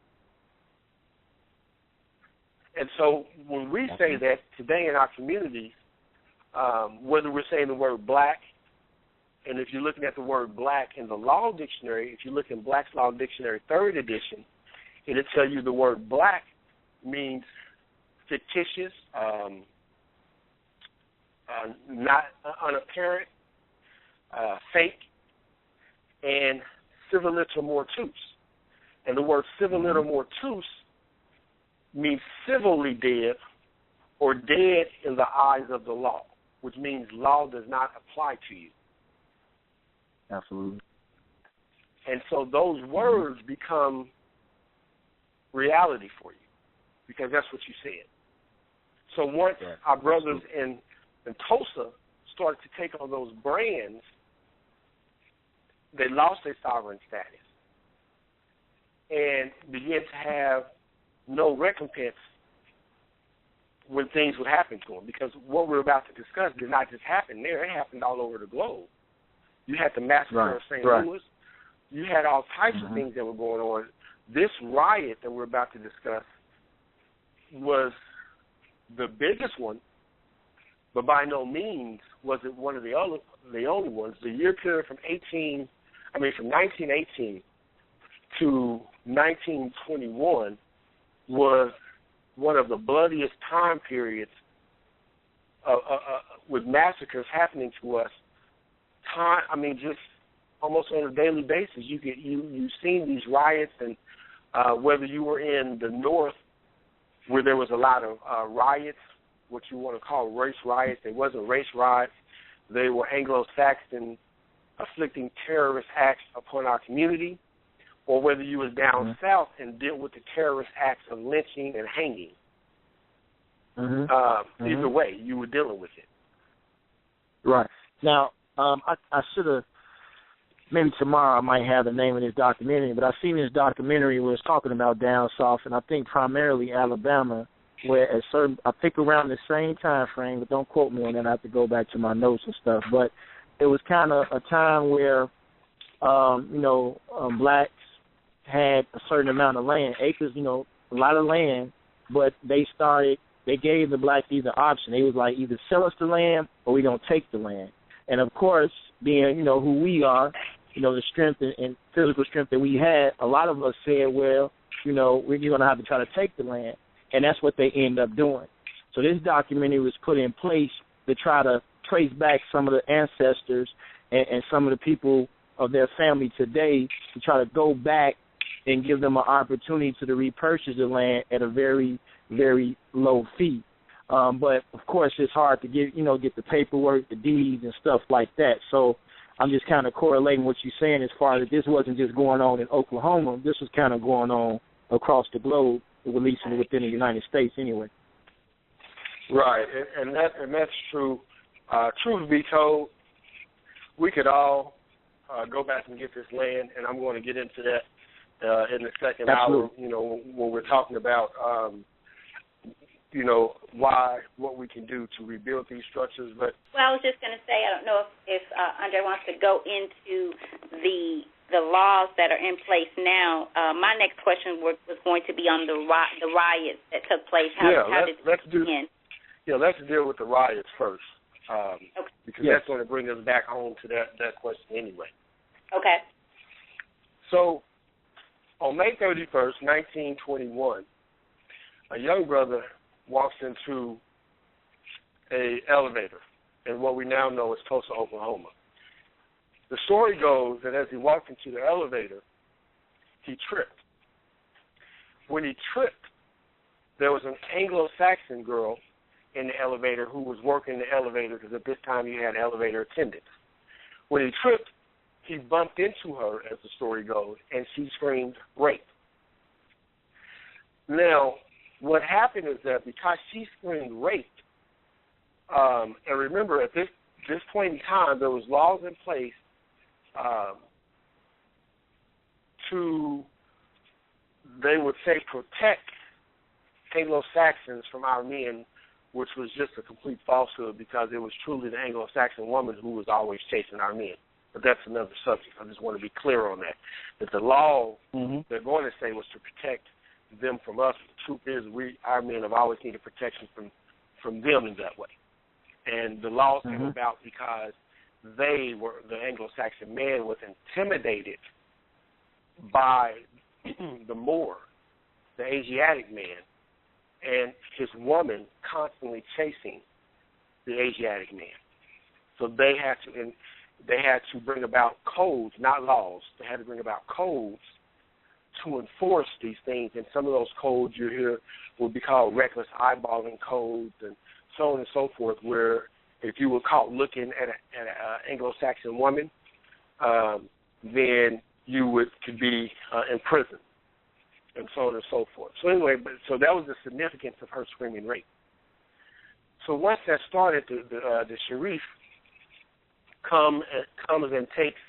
And so when we say that today in our communities, whether we're saying the word black, and if you're looking at the word black in the law dictionary, if you look in Black's Law Dictionary 3rd edition, it'll tell you the word black means fictitious, not unapparent, fake, and civiliter mortuus. And the word civiliter mortuus means civilly dead or dead in the eyes of the law, which means law does not apply to you. Absolutely. And so those words become reality for you because that's what you said. So once our brothers in Tulsa started to take on those brands, they lost their sovereign status and began to have no recompense when things would happen to them, because what we're about to discuss did not just happen there. It happened all over the globe. You had the massacre of St. Louis. You had all types of things that were going on. This riot that we're about to discuss was the biggest one, but by no means was it one of the only ones. The year period from 1918 to 1921 was one of the bloodiest time periods with massacres happening to us, just almost on a daily basis. You've seen these riots, and whether you were in the North, where there was a lot of riots, what you want to call race riots. They wasn't race riots. They were Anglo-Saxon afflicting terrorist acts upon our community, or whether you was down south and dealt with the terrorist acts of lynching and hanging. Either way, you were dealing with it. Right. Now, I should have, maybe tomorrow I might have the name of this documentary, but I've seen this documentary where it's talking about down south, and I think primarily Alabama, where at certain, I think around the same time frame, but don't quote me on that, I have to go back to my notes and stuff, but it was kind of a time where, blacks had a certain amount of land, acres, a lot of land, but they gave the blacks either option. They was like, either sell us the land or we don't take the land. And, of course, being, who we are, the strength and physical strength that we had, a lot of us said, well, you're going to have to try to take the land. And that's what they end up doing. So this documentary was put in place to try to trace back some of the ancestors and some of the people of their family today to try to go back and give them an opportunity to repurchase the land at a very, very low fee. But, of course, it's hard to get the paperwork, the deeds, and stuff like that. So I'm just kind of correlating what you're saying as far as this wasn't just going on in Oklahoma. This was kind of going on across the globe, at least within the United States anyway. Right, and that's true. Truth be told, we could all go back and get this land, and I'm going to get into that in the second hour, when we're talking about, what we can do to rebuild these structures. But I was just going to say, I don't know if Andre wants to go into the laws that are in place now. My next question was going to be on the riots that took place. How did it begin? Yeah, let's deal with the riots first, because yes, that's going to bring us back home to that question anyway. Okay. So, on May 31st, 1921, a young brother walks into an elevator in what we now know as Tulsa, Oklahoma. The story goes that as he walked into the elevator, he tripped. When he tripped, there was an Anglo-Saxon girl in the elevator who was working the elevator, because at this time you had elevator attendants. When he tripped, he bumped into her, as the story goes, and she screamed, "Rape." Now, what happened is that because she screamed rape, and remember at this point in time there was laws in place they would say, protect Anglo-Saxons from our men, which was just a complete falsehood, because it was truly the Anglo-Saxon woman who was always chasing our men. But that's another subject. I just want to be clear on that. That the law they're going to say was to protect them from us. The truth is, our men have always needed protection from them in that way. And the laws came about because the Anglo-Saxon man was intimidated by the Moor, the Asiatic man, and his woman constantly chasing the Asiatic man. So they had to bring about codes, not laws. They had to bring about codes to enforce these things, and some of those codes you hear would be called reckless eyeballing codes and so on and so forth, where if you were caught looking at an Anglo-Saxon woman, then you could be in prison, and so on and so forth. So anyway, so that was the significance of her screaming rape. So once that started, the sheriff comes and takes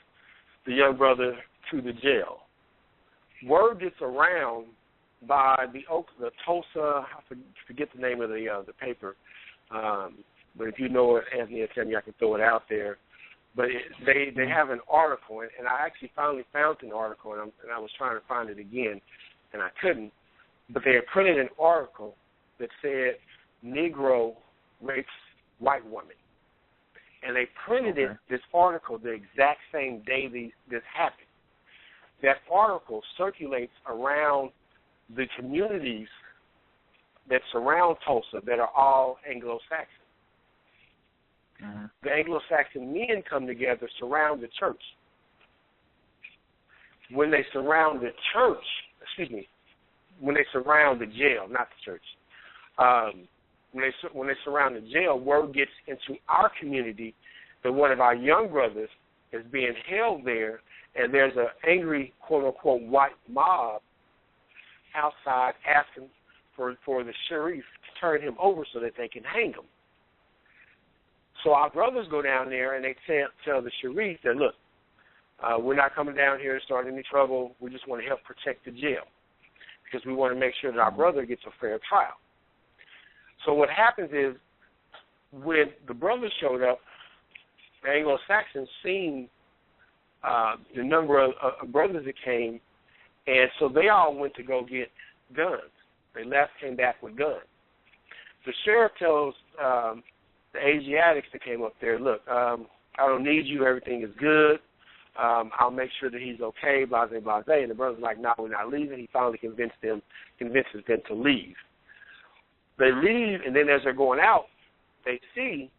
the young brother to the jail. Word gets around by the Tulsa, I forget the name of the paper, but if you know it, Anthony, tell me, I can throw it out there. But they have an article, and I actually finally found an article, and I was trying to find it again, and I couldn't. But they had printed an article that said Negro rapes white woman. And they printed this article the exact same day this happened. That article circulates around the communities that surround Tulsa that are all Anglo-Saxon. the Anglo-Saxon men come together, surround the church. When they surround the church, when they surround the jail, not the church, when they surround the jail, word gets into our community that one of our young brothers is being held there, and there's an angry, quote-unquote, white mob outside asking for the sheriff to turn him over so that they can hang him. So our brothers go down there, and they tell the sheriff that, look, we're not coming down here to start any trouble. We just want to help protect the jail because we want to make sure that our brother gets a fair trial. So what happens is when the brothers showed up, the Anglo-Saxons seen the number of brothers that came, and so they all went to go get guns. They left, came back with guns. The sheriff tells the Asiatics that came up there, look, I don't need you. Everything is good. I'll make sure that he's okay, blase, blase. And the brothers are like, no, we're not leaving. He finally convinces them to leave. They leave, and then as they're going out, they see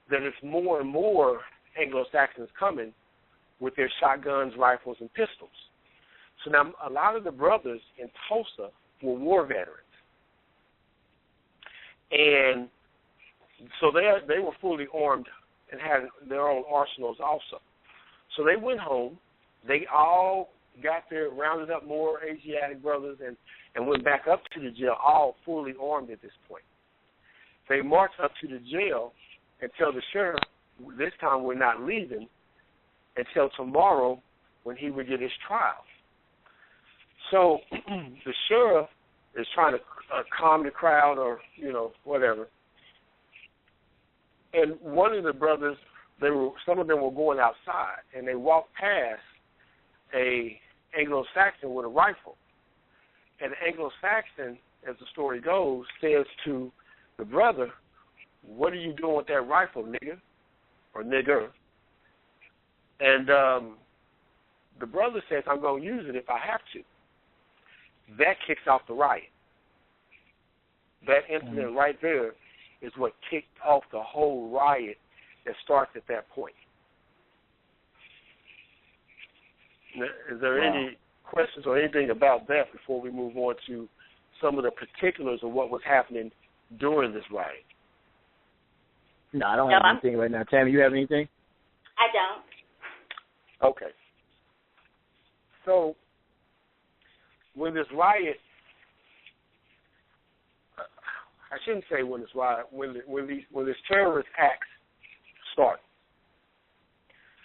that it's more and more Anglo-Saxons coming with their shotguns, rifles, and pistols. So now a lot of the brothers in Tulsa were war veterans. And so they were fully armed and had their own arsenals also. So they went home. They all got there, rounded up more Asiatic brothers, and went back up to the jail, all fully armed at this point. They marched up to the jail and tell the sheriff, this time we're not leaving until tomorrow when he would get his trial. So the sheriff is trying to calm the crowd or, whatever. And one of the brothers, some of them were going outside, and they walked past a Anglo-Saxon with a rifle. And the Anglo-Saxon, as the story goes, says to the brother, what are you doing with that rifle, nigger, or nigger? And the brother says, I'm going to use it if I have to. That kicks off the riot. That incident right there is what kicked off the whole riot that starts at that point. Is there any questions or anything about that before we move on to some of the particulars of what was happening during this riot? No, I don't have anything right now. Tammy, you have anything? I don't. Okay. So when this riot, I shouldn't say when this riot, when this terrorist acts start.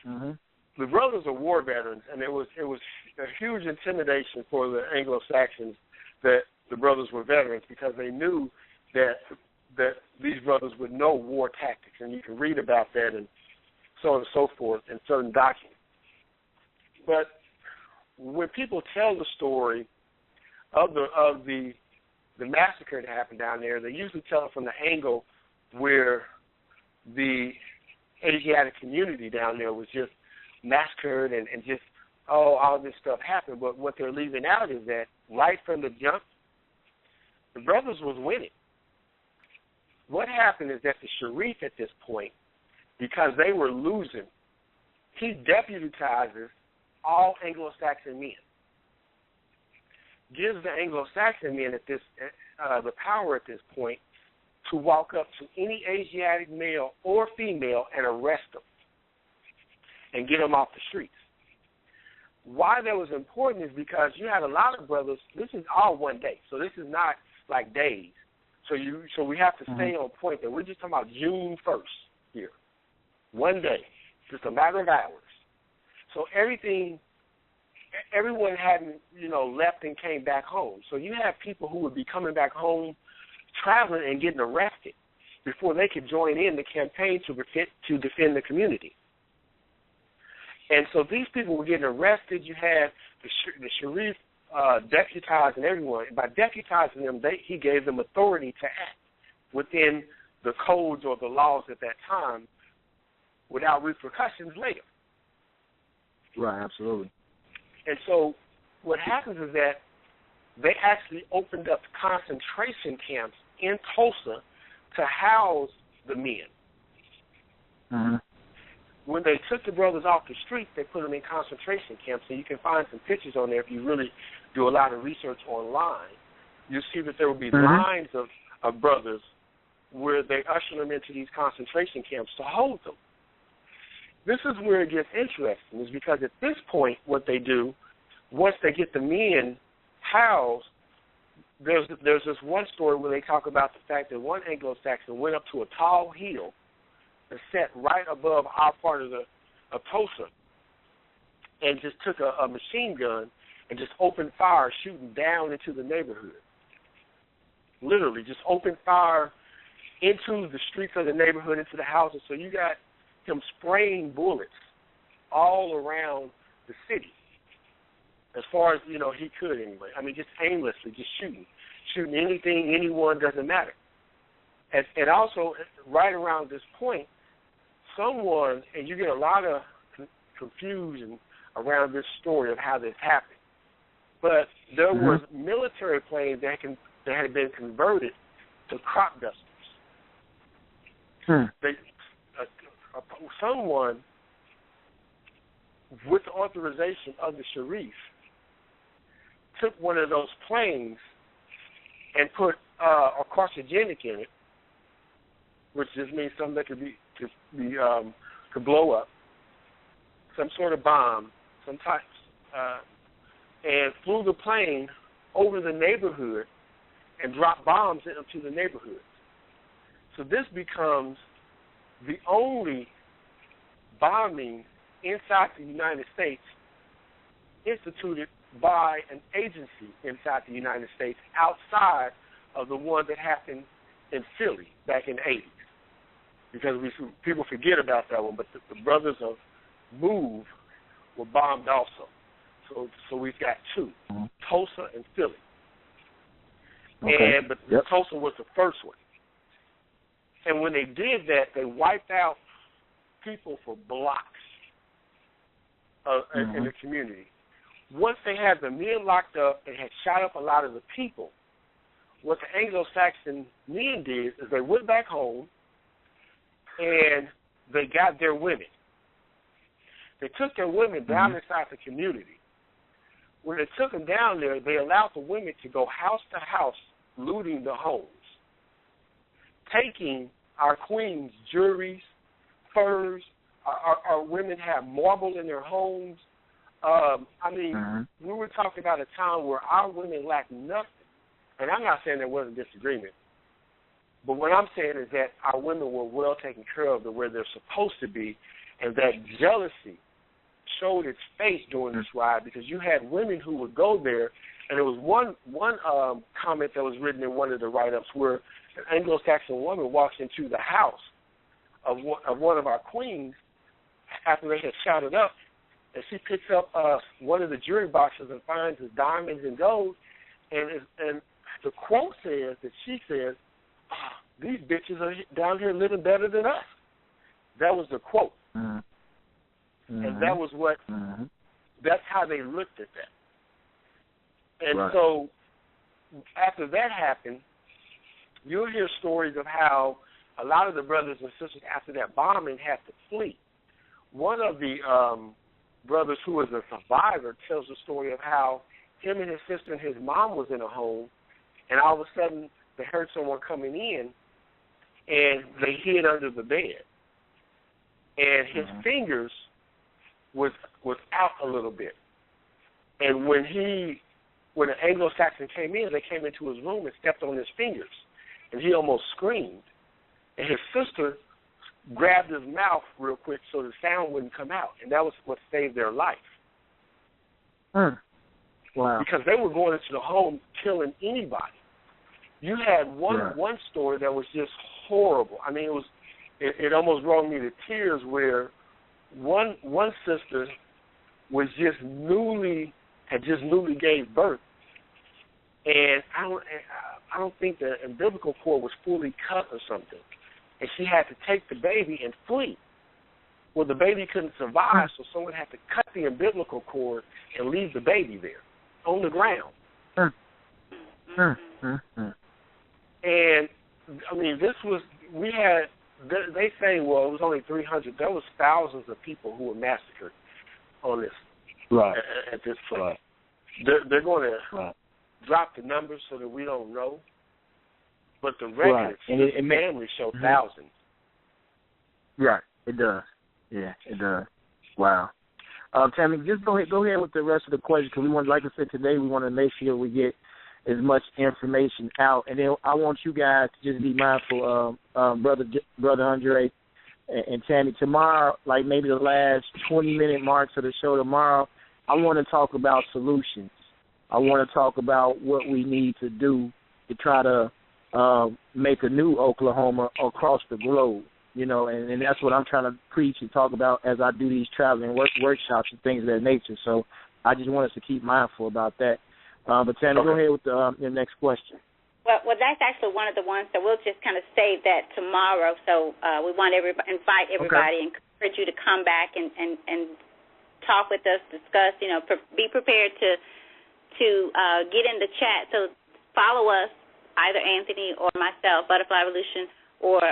The brothers are war veterans, and it was a huge intimidation for the Anglo-Saxons that the brothers were veterans because they knew that these brothers would know war tactics, and you can read about that and so on and so forth in certain documents. But when people tell the story of the massacre that happened down there, they usually tell it from the angle where the Asiatic community down there was just massacred and just, all this stuff happened. But what they're leaving out is that right from the jump, the brothers was winning. What happened is that the sheriff at this point, because they were losing, he deputizes all Anglo-Saxon men, gives the Anglo-Saxon men at this the power at this point to walk up to any Asiatic male or female and arrest them and get them off the streets. Why that was important is because you had a lot of brothers. This is all one day, so this is not like days. So we have to stay on point that we're just talking about June 1st here. One day, just a matter of hours. So everyone hadn't, left and came back home. So you have people who would be coming back home, traveling and getting arrested before they could join in the campaign to defend the community. And so these people were getting arrested. You had the sheriff deputizing everyone. By deputizing them, he gave them authority to act within the codes or the laws at that time without repercussions later. Right, absolutely. And so what happens is that they actually opened up concentration camps in Tulsa to house the men. Mm-hmm. When they took the brothers off the street, they put them in concentration camps, and you can find some pictures on there if you really do a lot of research online. You'll see that there will be lines of brothers where they usher them into these concentration camps to hold them. This is where it gets interesting, is because at this point, what they do, once they get the men housed, there's this one story where they talk about the fact that one Anglo-Saxon went up to a tall hill and sat right above our part of Tulsa and just took a machine gun and just opened fire, shooting down into the neighborhood. Literally, just opened fire into the streets of the neighborhood, into the houses. So you got him spraying bullets all around the city, as far as, he could anyway. I mean, just aimlessly, just shooting anything, anyone, doesn't matter. And also, right around this point, someone, and you get a lot of confusion around this story of how this happened, but there was military planes that had been converted to crop dusters. Someone, with the authorization of the Sharif, took one of those planes and put a carcinogenic in it, which just means something that could blow up, some sort of bomb, some types, and flew the plane over the neighborhood and dropped bombs into the neighborhood. So this becomes the only bombing inside the United States instituted by an agency inside the United States outside of the one that happened in Philly back in the 80s. Because people forget about that one, but the brothers of Move were bombed also. So we've got two, Tulsa and Philly. Okay. But Tulsa was the first one. And when they did that, they wiped out people for blocks in the community. Once they had the men locked up and had shot up a lot of the people, what the Anglo-Saxon men did is they went back home and they got their women. They took their women down inside the community. When they took them down there, they allowed the women to go house to house looting the homes, taking our queens' jewelries, furs. Our women have marble in their homes. We were talking about a time where our women lacked nothing. And I'm not saying there wasn't disagreement, but what I'm saying is that our women were well taken care of, where they're supposed to be, and that jealousy showed its face during this ride, because you had women who would go there, and there was one comment that was written in one of the write-ups where an Anglo-Saxon woman walks into the house of one of our queens after they had shot it up, and she picks up one of the jewelry boxes and finds the diamonds and gold, and the quote says that she says, "These bitches are down here living better than us." That was the quote. And that was what, that's how they looked at that. And so after that happened, you'll hear stories of how a lot of the brothers and sisters after that bombing had to flee. One of the brothers who was a survivor tells the story of how him and his sister and his mom was in a home, and all of a sudden they heard someone coming in, and they hid under the bed. And his fingers was out a little bit. And when an Anglo-Saxon came in, they came into his room and stepped on his fingers, and he almost screamed. And his sister grabbed his mouth real quick so the sound wouldn't come out, and that was what saved their life. Wow. Because they were going into the home killing anybody. You had one story that was just horrible. I mean, it almost brought me to tears, where one sister was just newly gave birth, and I don't think the umbilical cord was fully cut or something, and she had to take the baby and flee. Well, the baby couldn't survive, so someone had to cut the umbilical cord and leave the baby there on the ground. And I mean, we had they say, well, it was only 300. There was thousands of people who were massacred on this at this place. Right. They're going to drop the numbers so that we don't know, but the records and the families show thousands. Right, it does. Yeah, it does. Wow. Tammy, just go ahead with the rest of the questions, because we want, like I said today, we want to make sure we get as much information out, and then I want you guys to just be mindful, brother Andre and Tammy. Tomorrow, like maybe the last 20-minute marks of the show tomorrow, I want to talk about solutions. I want to talk about what we need to do to try to make a new Oklahoma across the globe. You know, and that's what I'm trying to preach and talk about as I do these traveling workshops and things of that nature. So I just want us to keep mindful about that. But Tammy, go ahead with your next question. Well, that's actually one of the ones, so we'll just kind of save that tomorrow. So we want invite everybody and encourage you to come back and talk with us, discuss. You know, be prepared to get in the chat. So follow us, either Anthony or myself, Butterfly Revolution, or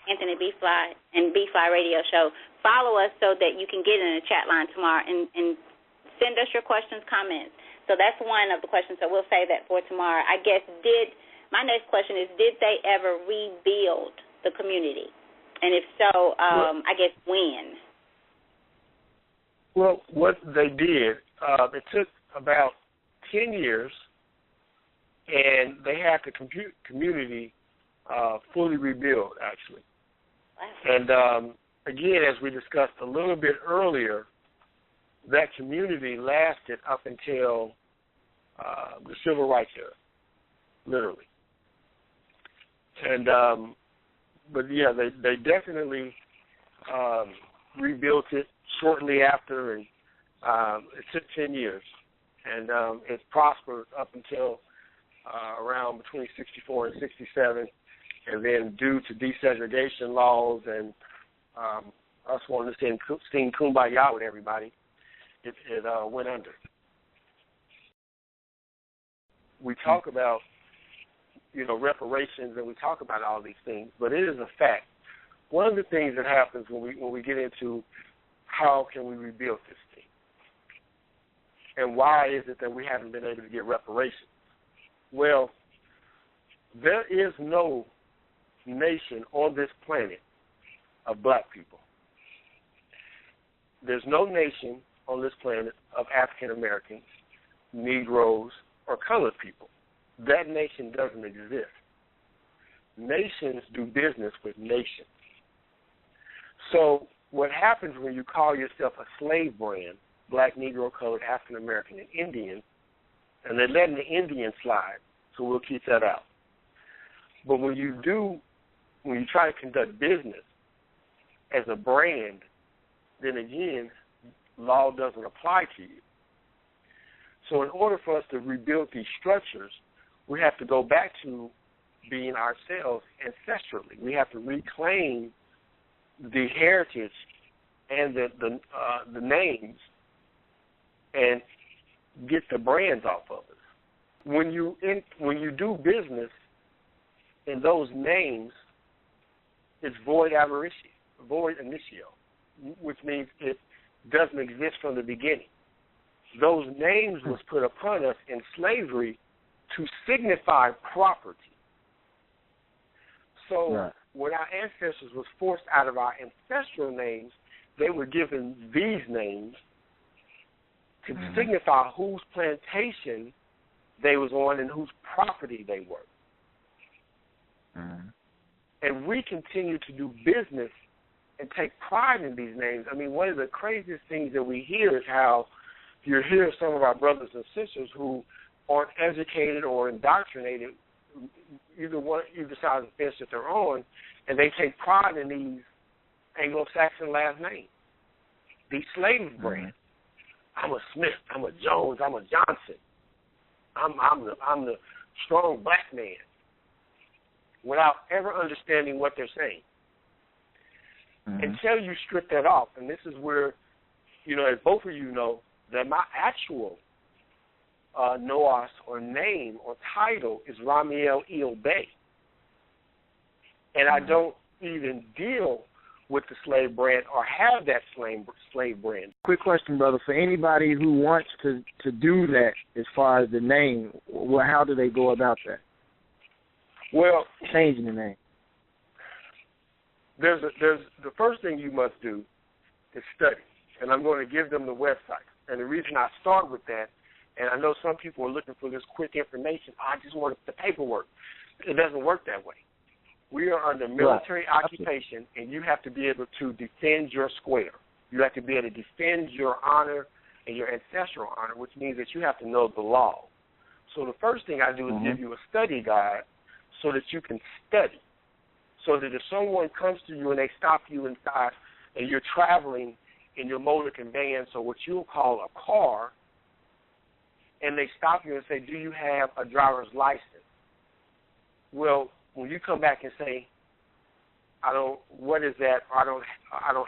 Anthony B-Fly and B-Fly Radio Show. Follow us so that you can get in the chat line tomorrow and send us your questions, comments. So that's one of the questions, so we'll save that for tomorrow. I guess my next question is, did they ever rebuild the community? And if so, I guess when? Well, what they did, it took about 10 years, and they had the community fully rebuilt, actually. Wow. And, again, as we discussed a little bit earlier, that community lasted up until the Civil Rights era, literally. And, but, yeah, they definitely rebuilt it shortly after, and it took 10 years. And it prospered up until around between 64 and 67. And then due to desegregation laws and us wanting to sing Kumbaya with everybody, it went under. We talk about, reparations, and we talk about all these things, but it is a fact. One of the things that happens when we get into how can we rebuild this thing, and why is it that we haven't been able to get reparations? Well, there is no nation on this planet of black people. There's no nation on this planet of African Americans, Negroes, or colored people. That nation doesn't exist. Nations do business with nations. So what happens when you call yourself a slave brand, black, Negro, colored, African American, and Indian, and they're letting the Indian slide, so we'll keep that out. But when you try to conduct business as a brand, then again, law doesn't apply to you. So in order for us to rebuild these structures, we have to go back to being ourselves ancestrally. We have to reclaim the heritage and the names and get the brands off of us. When you do business in those names, it's void ab initio, which means it doesn't exist from the beginning. Those names was put upon us in slavery to signify property. So when our ancestors was forced out of our ancestral names, they were given these names to signify whose plantation they was on and whose property they were. And we continue to do business and take pride in these names. I mean, one of the craziest things that we hear is how you hear some of our brothers and sisters who aren't educated or indoctrinated, either side of the fence that they're on, and they take pride in these Anglo-Saxon last names, these slave brands. I'm a Smith, I'm a Jones, I'm a Johnson. I'm the strong black man, without ever understanding what they're saying. Until you strip that off, and this is where, as both of you know, that my actual Noas or name or title is Ramiel Eel Bey. And I don't even deal with the slave brand or have that slave brand. Quick question, brother. For anybody who wants to do that as far as the name, well, how do they go about that? Well, changing the name. There's the first thing you must do is study, and I'm going to give them the website. And the reason I start with that, and I know some people are looking for this quick information, I just want the paperwork. It doesn't work that way. We are under military occupation, and you have to be able to defend your square. You have to be able to defend your honor and your ancestral honor, which means that you have to know the law. So the first thing I do is give you a study guide so that you can study. So that if someone comes to you and they stop you inside and you're traveling in your motor conveyance or what you'll call a car, and they stop you and say, do you have a driver's license? Well, when you come back and say, what is that? I don't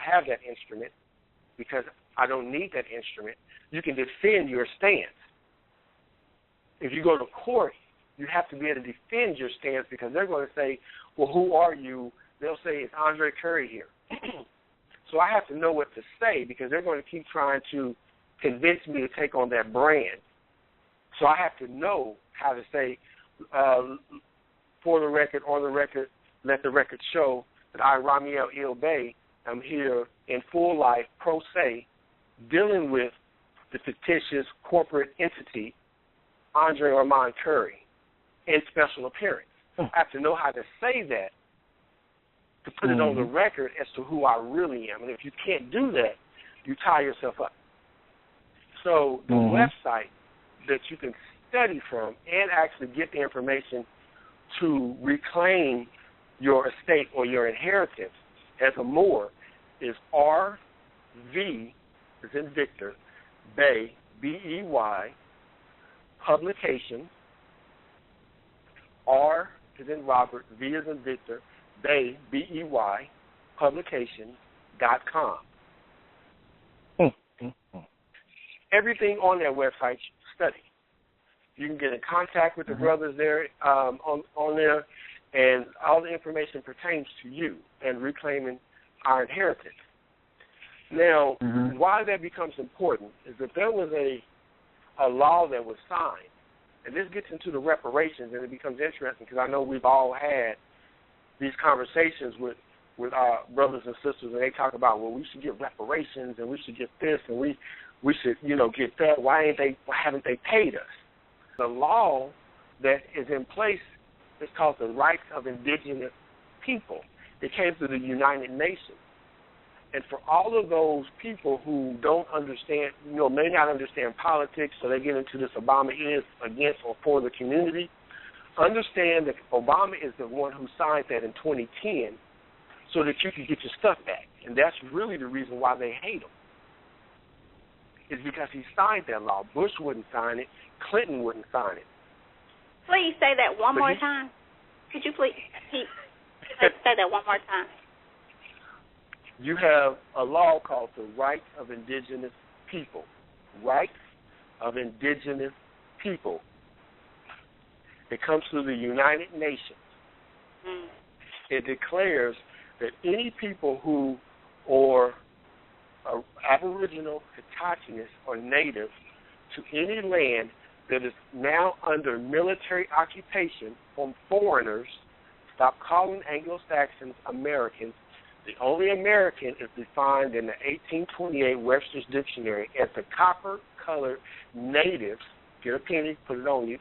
have that instrument because I don't need that instrument, you can defend your stance. If you go to court, you have to be able to defend your stance because they're going to say, well, who are you? They'll say, it's Andre Curry here. So I have to know what to say because they're going to keep trying to convince me to take on that brand. So I have to know how to say, for the record, on the record, let the record show that I, Ramiel Ilbay, am here in full life, pro se, dealing with the fictitious corporate entity, Andre Armand Curry, in special appearance. I have to know how to say that to put it on the record as to who I really am. And if you can't do that, you tie yourself up. So the website that you can study from and actually get the information to reclaim your estate or your inheritance as a Moor is RV, as in Victor, Bay, B-E-Y, publication, R as in Robert, V as in Victor, Bay, B-E-Y, publication.com. Everything on that website you study. You can get in contact with the brothers there on there, and all the information pertains to you and reclaiming our inheritance. Now, why that becomes important is that there was a law that was signed, and this gets into the reparations, and it becomes interesting because I know we've all had these conversations with our brothers and sisters, and they talk about, well, we should get reparations, and we should get this, and we should, get that. Why haven't they paid us? The law that is in place is called the Rights of Indigenous People. It came through the United Nations. And for all of those people who don't understand, may not understand politics, so they get into this Obama is against or for the community, understand that Obama is the one who signed that in 2010 so that you can get your stuff back. And that's really the reason why they hate him. It's because he signed that law. Bush wouldn't sign it. Clinton wouldn't sign it. Please say that one more time. Could you please say that one more time? You have a law called the Rights of Indigenous People. Rights of Indigenous People. It comes through the United Nations. It declares that any people who are Aboriginal, Indigenous, or Native to any land that is now under military occupation from foreigners, stop calling Anglo-Saxons Americans. The only American is defined in the 1828 Webster's Dictionary as the copper-colored natives, get a penny, put it on you,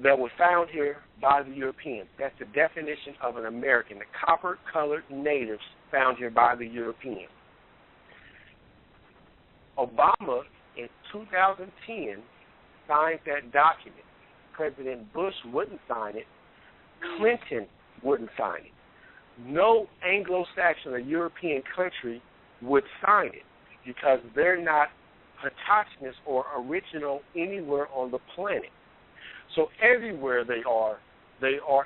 that were found here by the Europeans. That's the definition of an American, the copper-colored natives found here by the Europeans. Obama, in 2010, signed that document. President Bush wouldn't sign it. Clinton wouldn't sign it. No Anglo-Saxon or European country would sign it because they're not autochthonous or original anywhere on the planet. So everywhere they are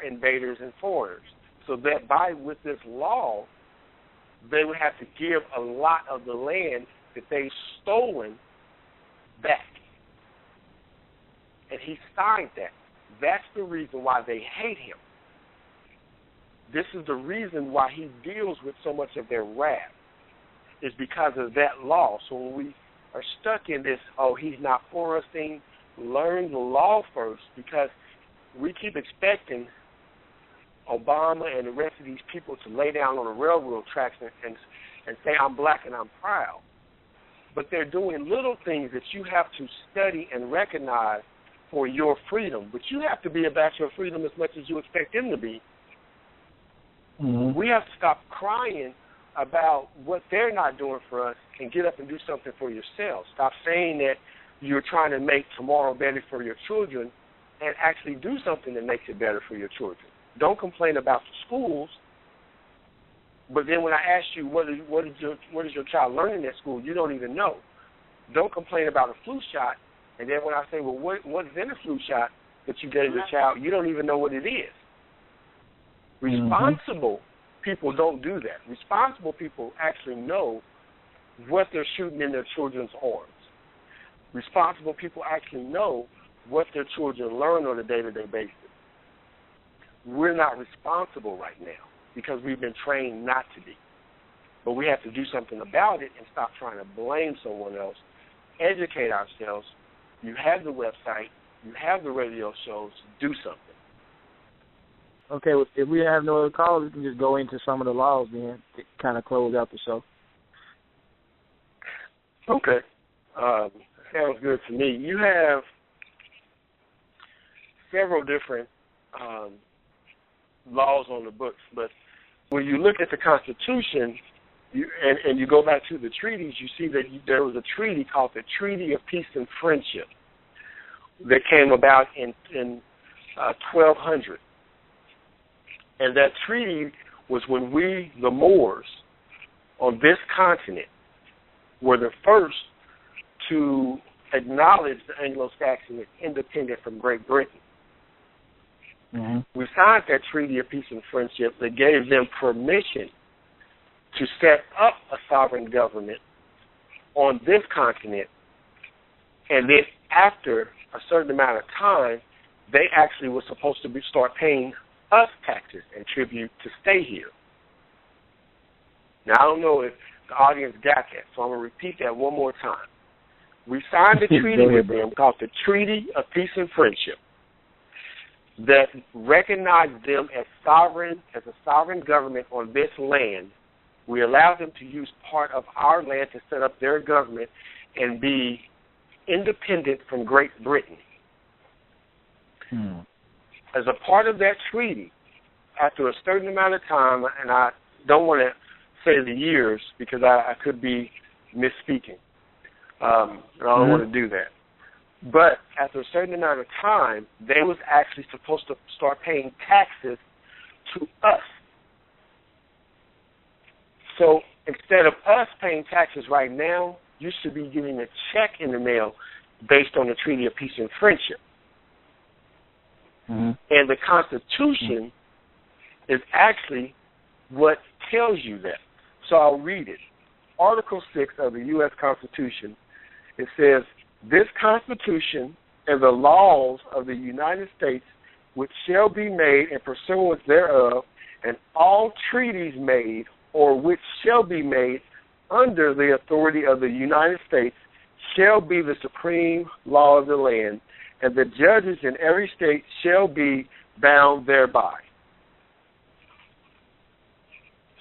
invaders and foreigners. So that with this law, they would have to give a lot of the land that they've stolen back. And he signed that. That's the reason why they hate him. This is the reason why he deals with so much of their wrath, is because of that law. So when we are stuck in this, oh, he's not for us thing, learn the law first, because we keep expecting Obama and the rest of these people to lay down on the railroad tracks and say, I'm black and I'm proud. But they're doing little things that you have to study and recognize for your freedom. But you have to be about your freedom as much as you expect them to be. Mm-hmm. We have to stop crying about what they're not doing for us and get up and do something for yourselves. Stop saying that you're trying to make tomorrow better for your children and actually do something that makes it better for your children. Don't complain about the schools, but then when I ask you what is your child learning at school, you don't even know. Don't complain about a flu shot, and then when I say, well, what is in a flu shot that you gave your child, you don't even know what it is. Responsible people don't do that. Responsible people actually know what they're shooting in their children's arms. Responsible people actually know what their children learn on a day-to-day basis. We're not responsible right now because we've been trained not to be. But we have to do something about it and stop trying to blame someone else. Educate ourselves. You have the website. You have the radio shows. Do something. Okay, well, if we have no other calls, we can just go into some of the laws then to kind of close out the show. Okay. Sounds good to me. You have several different laws on the books, but when you look at the Constitution and you go back to the treaties, you see that there was a treaty called the Treaty of Peace and Friendship that came about in 1200. And that treaty was when we, the Moors, on this continent, were the first to acknowledge the Anglo-Saxon as independent from Great Britain. Mm-hmm. We signed that Treaty of Peace and Friendship that gave them permission to set up a sovereign government on this continent, and then after a certain amount of time, they actually were supposed to start paying us taxes and tribute to stay here. Now, I don't know if the audience got that, so I'm going to repeat that one more time. We signed a treaty with them called the Treaty of Peace and Friendship that recognized them as a sovereign government on this land. We allowed them to use part of our land to set up their government and be independent from Great Britain. As a part of that treaty, after a certain amount of time, and I don't want to say the years because I could be misspeaking. I don't want to do that. But after a certain amount of time, they was actually supposed to start paying taxes to us. So instead of us paying taxes right now, you should be getting a check in the mail based on the Treaty of Peace and Friendship. Mm-hmm. And the Constitution is actually what tells you that. So I'll read it. Article 6 of the U.S. Constitution, it says, this Constitution and the laws of the United States which shall be made in pursuance thereof, and all treaties made or which shall be made under the authority of the United States shall be the supreme law of the land, and the judges in every state shall be bound thereby.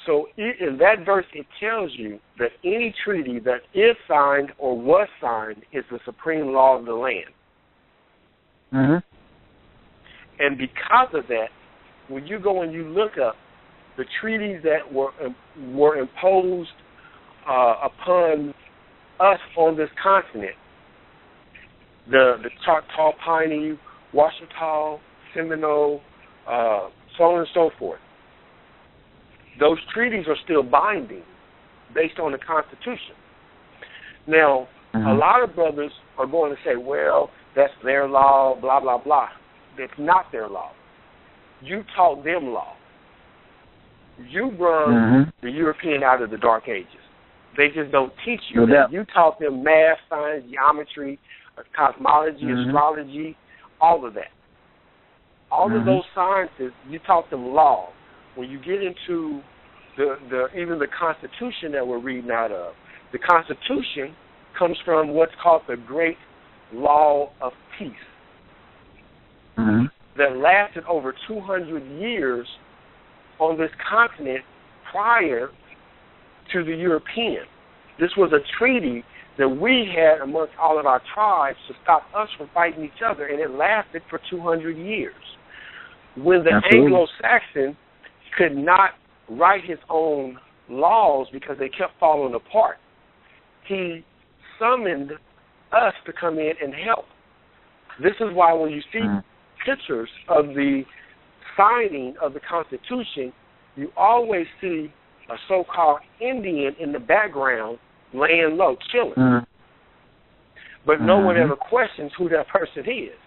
So in that verse, it tells you that any treaty that is signed or was signed is the supreme law of the land. Mm-hmm. And because of that, when you go and you look up the treaties that were imposed upon us on this continent, the Choctaw, Piney, Washita, Seminole, so on and so forth, those treaties are still binding based on the Constitution. Now, a lot of brothers are going to say, well, that's their law, blah, blah, blah. It's not their law. You taught them law. You brought the European out of the Dark Ages. They just don't teach you that. You taught them math, science, geometry, cosmology, astrology, all of that. All of those sciences, you taught them law. when you get into even the Constitution that we're reading out of, the Constitution comes from what's called the Great Law of Peace that lasted over 200 years on this continent prior to the European. This was a treaty that we had amongst all of our tribes to stop us from fighting each other, and it lasted for 200 years. When the Anglo-Saxon could not write his own laws because they kept falling apart, he summoned us to come in and help. This is why when you see pictures of the signing of the Constitution, you always see a so-called Indian in the background laying low, chilling. But no one ever questions who that person is.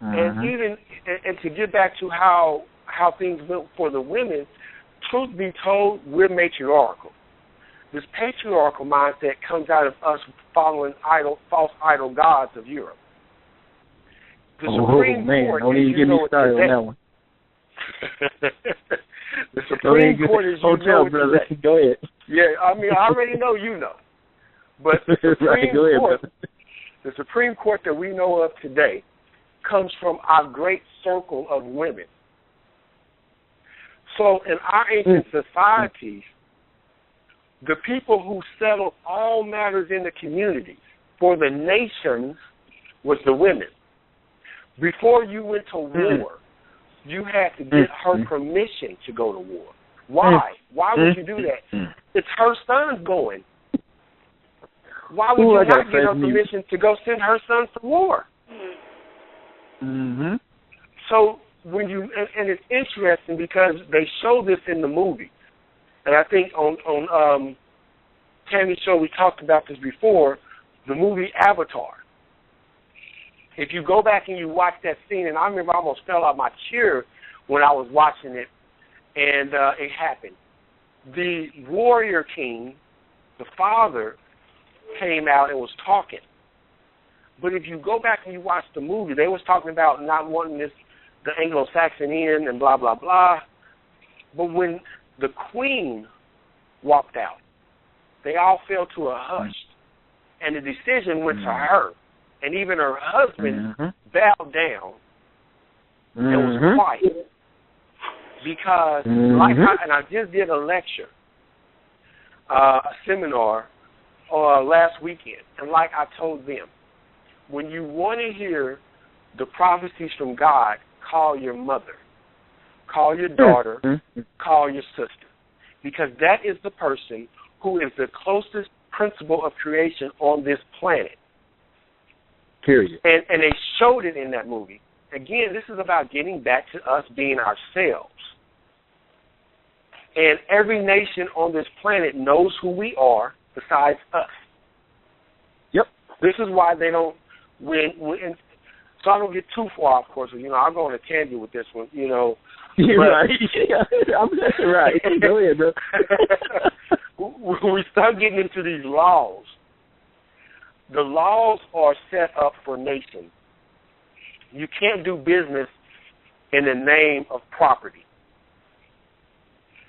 And to get back to how things went for the women, truth be told, we're matriarchal. This patriarchal mindset comes out of us following false idol gods of Europe. The Supreme Court, don't even get me started on that one. The Supreme Court, as you know, brother. Go ahead. Yeah, I mean, I already know you know. But the Supreme Court, the Supreme Court that we know of today comes from our great circle of women. So in our ancient societies, the people who settled all matters in the community for the nations was the women. Before you went to war, you had to get her permission to go to war. Why? Why would you do that? It's her son going. Why would you not get her permission to go send her son to war? So when you and it's interesting because they show this in the movie, and I think on Tammy's show we talked about this before, the movie Avatar. If you go back and you watch that scene, and I remember I almost fell out my chair when I was watching it, and it happened. The warrior king, the father, came out and was talking. But if you go back and you watch the movie, they was talking about not wanting the Anglo-Saxon in and blah, blah, blah. But when the queen walked out, they all fell to a hush. And the decision went to her. And even her husband bowed down and was quiet. Because, and I just did a lecture, a seminar last weekend. And like I told them, when you want to hear the prophecies from God, call your mother, call your daughter, call your sister. Because that is the person who is the closest principle of creation on this planet. Period. And they showed it in that movie. Again, this is about getting back to us being ourselves. And every nation on this planet knows who we are besides us. Yep. This is why they don't so I don't get too far, of course. I'll go on a tangent with this one, You're right. I'm right. Go ahead, bro. When we start getting into these laws, the laws are set up for nations. You can't do business in the name of property.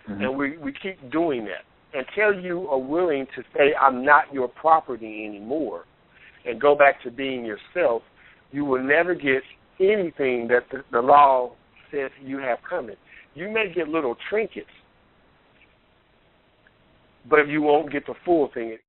And we keep doing that. Until you are willing to say, I'm not your property anymore, and go back to being yourself, you will never get anything that the law says you have coming. You may get little trinkets, but you won't get the full thing.